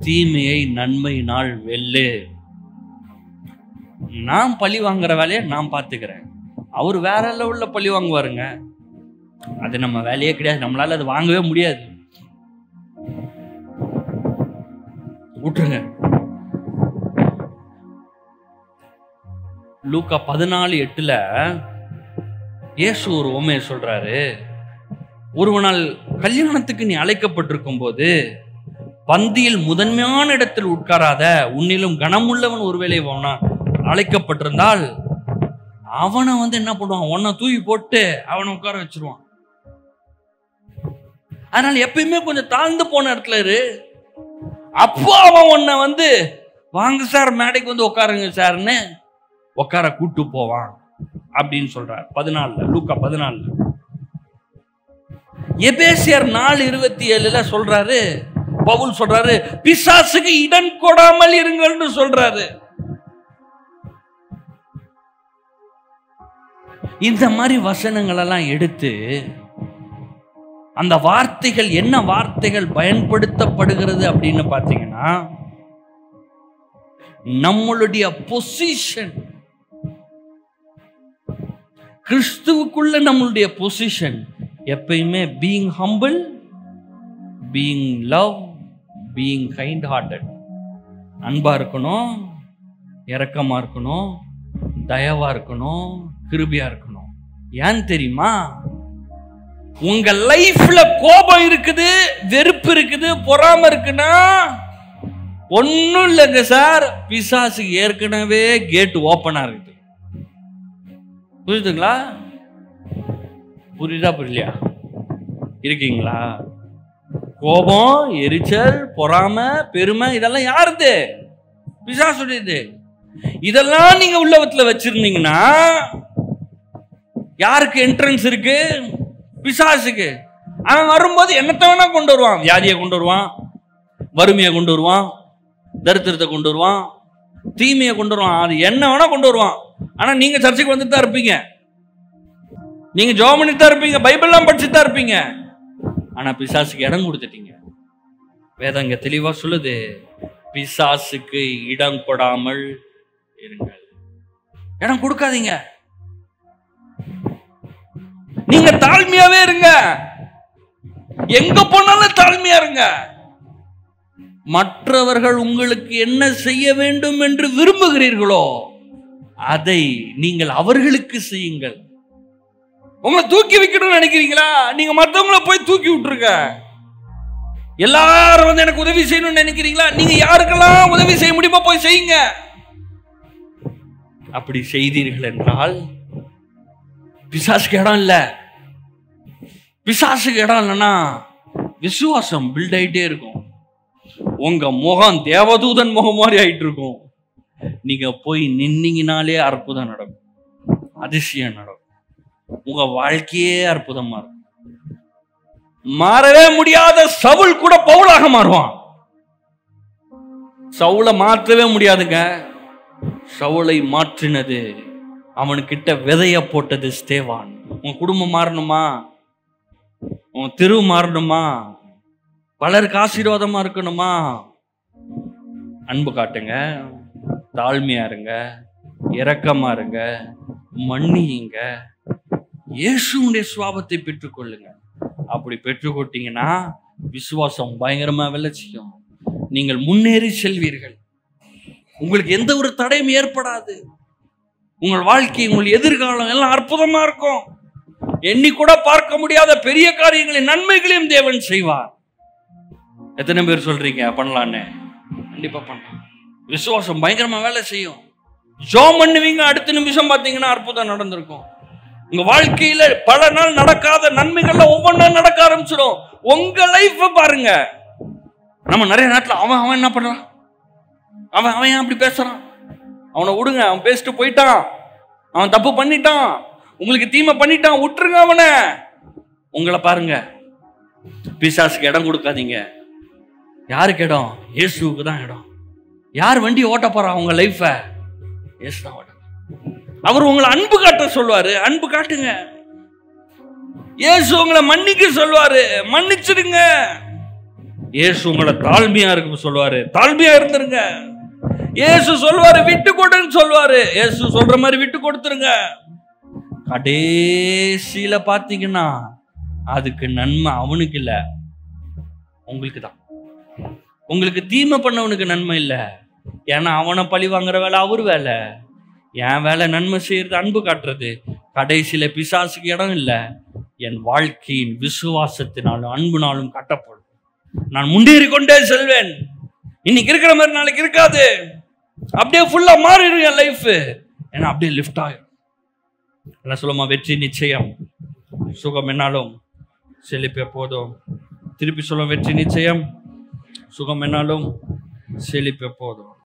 [SPEAKER 1] தீமையை நன்மையினால் வெல்லு. நான் பழி வாங்குற வேலையை நான் பார்த்துக்கிறேன், அவர் வேற லெவல்ல பழி வாங்குவாருங்க. அது நம்ம வேலையே கிடையாது, நம்மளால அது வாங்கவே முடியாது. விட்டுருங்க. லூக்கா 14:8 இயேசு ஒரு உவமையை சொல்றாரு. ஒருவனால் கல்யாணத்துக்கு நீ அழைக்கப்பட்டிருக்கும் போது பந்தியில் முதன்மையான இடத்தில் உட்காராத உன்னிலும் கனமுள்ளவன் ஒருவேளை அழைக்கப்பட்டிருந்தால் அவனை வந்து என்ன பண்ணுவான், உன்னை தூக்கி போட்டு அவனை உட்கார வச்சிருவான். அதனால எப்பயுமே கொஞ்சம் தாழ்ந்து போன இடத்துல இரு. அப்போ அவன் உன்னை வந்து வாங்க சார் மேடைக்கு வந்து உட்காருங்க சார்ன்னு உட்கார கூட்டு போவான் அப்படின்னு சொல்றார் 14 லூக்கா 14. எபேசியர் 4:27 சொல்றாரு, பவுல் சொல்றாரு, பிசாசுக்கு இடம் கொடாமல் இருங்கள்னு சொல்றாரு. இந்த மாதிரி வசனங்கள் எல்லாம் எடுத்து அந்த வார்த்தைகள் என்ன வார்த்தைகள் பயன்படுத்தப்படுகிறது அப்படின்னு பாத்தீங்கன்னா, நம்மளுடைய பொசிஷன், கிறிஸ்துவுக்குள்ள நம்மளுடைய பொசிஷன் எப்பயுமே being humble, being love, being kind hearted. அன்பா இருக்கணும், இரக்கமா இருக்கணும், தயவா இருக்கணும், கிருபையா இருக்கணும். ஏன் தெரியுமா? உங்க லைஃப்ல கோபம் இருக்குது, வெறுப்பு இருக்குது, பொறாம இருக்குன்னா ஒன்னும் இல்லைங்க சார், பிசாசுக்கு ஏற்கனவே கேட் ஓபனா இருக்குது. புரியுதுங்களா? புரியுதா புரியலையா? இருக்கீங்களா? கோபம், எரிச்சல், பொறாம, பெருமை இதெல்லாம் யாருது? பிசாசுடையது. இதெல்லாம் நீங்க உள்ளவத்துல வச்சிருந்தீங்கன்னா யாருக்கு என்ட்ரன்ஸ் இருக்கு? பிசாசுக்கு. அவன் வரும்போது என்னத்தை வேணா கொண்டு வருவான். வியாதியை கொண்டு வருவான், வறுமையை கொண்டு வருவான், தரித்திரத்தை கொண்டு வருவான், தீமையை கொண்டு வருவான். அது என்ன வேணா கொண்டு வருவான். ஆனா நீங்க சர்ச்சைக்கு வந்துட்டு தான் இருப்பீங்க, நீங்க ஜெபம் பண்ணிட்டு தான் இருப்பீங்க, பைபிள்லாம் படிச்சுட்டு தான் இருப்பீங்க. ஆனா பிசாசுக்கு இடம் கொடுத்துட்டீங்க. வேதம் இங்க தெளிவா சொல்லுது, பிசாசுக்கு இடம் கொடாமல் இருங்கள். இடம் கொடுக்காதீங்க. நீங்க தாழ்மையாவே இருங்க. எங்க போனாலும் தாழ்மையா இருங்க. மற்றவர்கள் உங்களுக்கு என்ன செய்ய வேண்டும் என்று விரும்புகிறீர்களோ அதை நீங்கள் அவர்களுக்கு செய்யுங்கள். உங்களை தூக்கி வைக்கணும்னு நினைக்கிறீங்களா? நீங்க மற்றவங்களை போய் தூக்கி விட்டுருங்க. எல்லாரும் வந்து எனக்கு உதவி செய்யணும்னு நினைக்கிறீங்களா? நீங்க யாருக்கெல்லாம் உதவி செய்ய முடியுமோ போய் செய்யுங்க. அப்படி செய்தீர்கள் என்றால் பிசாசுக்கு இடம் இல்ல. பிசாசுக்கு இடம் இல்லைன்னா விசுவாசம் பில்ட் ஆயிட்டே இருக்கும். உங்க முகம் தேவதூதன் முகம் மாதிரி ஆயிட்டு இருக்கும். நீங்க போய் நின்னீங்கனாலே அற்புதம் நடக்கும், அதிசயம் நடக்கும். உங்க வாழ்க்கையே அற்புதமா இருக்கும். மாறவே முடியாத சவுல் கூட பவுலாக மாறுவான். சவுலை மாற்றவே முடியாதுங்க. சவுலை மாற்றினது, அவனுக்கிட்ட விதைய போட்டது ஸ்தேவான். உன் குடும்பம் மாறணுமா? உன் தெரு மாறணுமா? பலருக்கு ஆசீர்வாதமா இருக்கணுமா? அன்பு காட்டுங்க, தாழ்மையா இருங்க, இரக்கமா இருங்க, மன்னியுங்க, இயேசுவுடைய சுவாபத்தை பெற்றுக்கொள்ளுங்க. அப்படி பெற்றுக்கொண்டீங்கன்னா விசுவாசம் பயங்கரமா வேலை செய்யும். நீங்கள் முன்னேறி செல்வீர்கள். உங்களுக்கு எந்த ஒரு தடையும் ஏற்படாது. உங்கள் வாழ்க்கை, உங்கள் எதிர்காலம் எல்லாம் அற்புதமா இருக்கும். எண்ணி கூட பார்க்க முடியாத பெரிய காரியங்களின் நன்மைகளையும் தேவன் செய்வார். எத்தனை பேர் சொல்றீங்க பண்ணலான்னு? கண்டிப்பா பண்ணலாம். விசுவாசம் பயங்கரமா வேலை செய்யும். ஜெபம் பண்ணுவீங்க, அடுத்த நிமிஷம் பார்த்தீங்கன்னா அற்புதம் நடந்திருக்கும். உங்க வாழ்க்கையில பல நாள் நடக்காத நன்மைகள்ல ஒவ்வொன்றா நடக்க ஆரம்பிச்சிடும். உங்க லைஃப் பாருங்க. நம்ம நிறைய நாட்டில் அவன் என்ன பண்றான், அவன் ஏன் அப்படி பேசுறான், அவனை விடுங்க, அவன் பேசிட்டு போயிட்டான், அவன் தப்பு பண்ணிட்டான், உங்களுக்கு தீமை பண்ணிட்டான், விட்டுருங்க அவனை. உங்களை பாருங்க. பிசாசுக்கு இடம் கொடுக்காதீங்க. யாருக்கு இடம்? இயேசுவுக்கு தான் இடம். யார் வண்டி ஓட்ட போறா உங்க லைஃப? இயேசு தான் ஓட்ட. அவர் உங்களை அன்பு காட்ட சொல்வாரு, அன்பு காட்டுங்க. இயேசு உங்களை மன்னிக்க சொல்வாரு, மன்னிச்சிடுங்க. இயேசு உங்களை தாழ்மையா இருக்க சொல்வாரு, தாழ்மையா இருந்துருங்க. இயேசு சொல்வாரு விட்டு கொடுன்னு சொல்வாரு, இயேசு சொல்ற மாதிரி விட்டு கொடுத்துருங்க. கடைசியில பாத்தீங்கன்னா அதுக்கு நன்மை அவனுக்கு இல்ல, உங்களுக்கு தான். உங்களுக்கு தீமை பண்ணவனுக்கு நன்மை இல்லை. ஏன்னா அவனை பழி வாங்குற வேலை அவர் வேலை. என் வேலை நன்மை செய்யறது, அன்பு காட்டுறது. கடைசியில பிசாசுக்கு இடம் இல்லை. என் வாழ்க்கையின் விசுவாசத்தினாலும் அன்புனாலும் கட்டப்படும். நான் முன்னேறி கொண்டே செல்வேன். இன்னைக்கு இருக்கிற மாதிரி நாளைக்கு இருக்காது. அப்படியே ஃபுல்லா மாறிடும் என் லைஃப். ஏன்னா அப்படியே லிஃப்ட் ஆகும். என்ன சொல்லுமா? வெற்றி நிச்சயம், சுகம் என்னாலும் செழிப்பு எப்போதும். திருப்பி சொல்லுவோம், வெற்றி நிச்சயம், சுகம் என்னாலும் செழிப்பு எப்போதும்.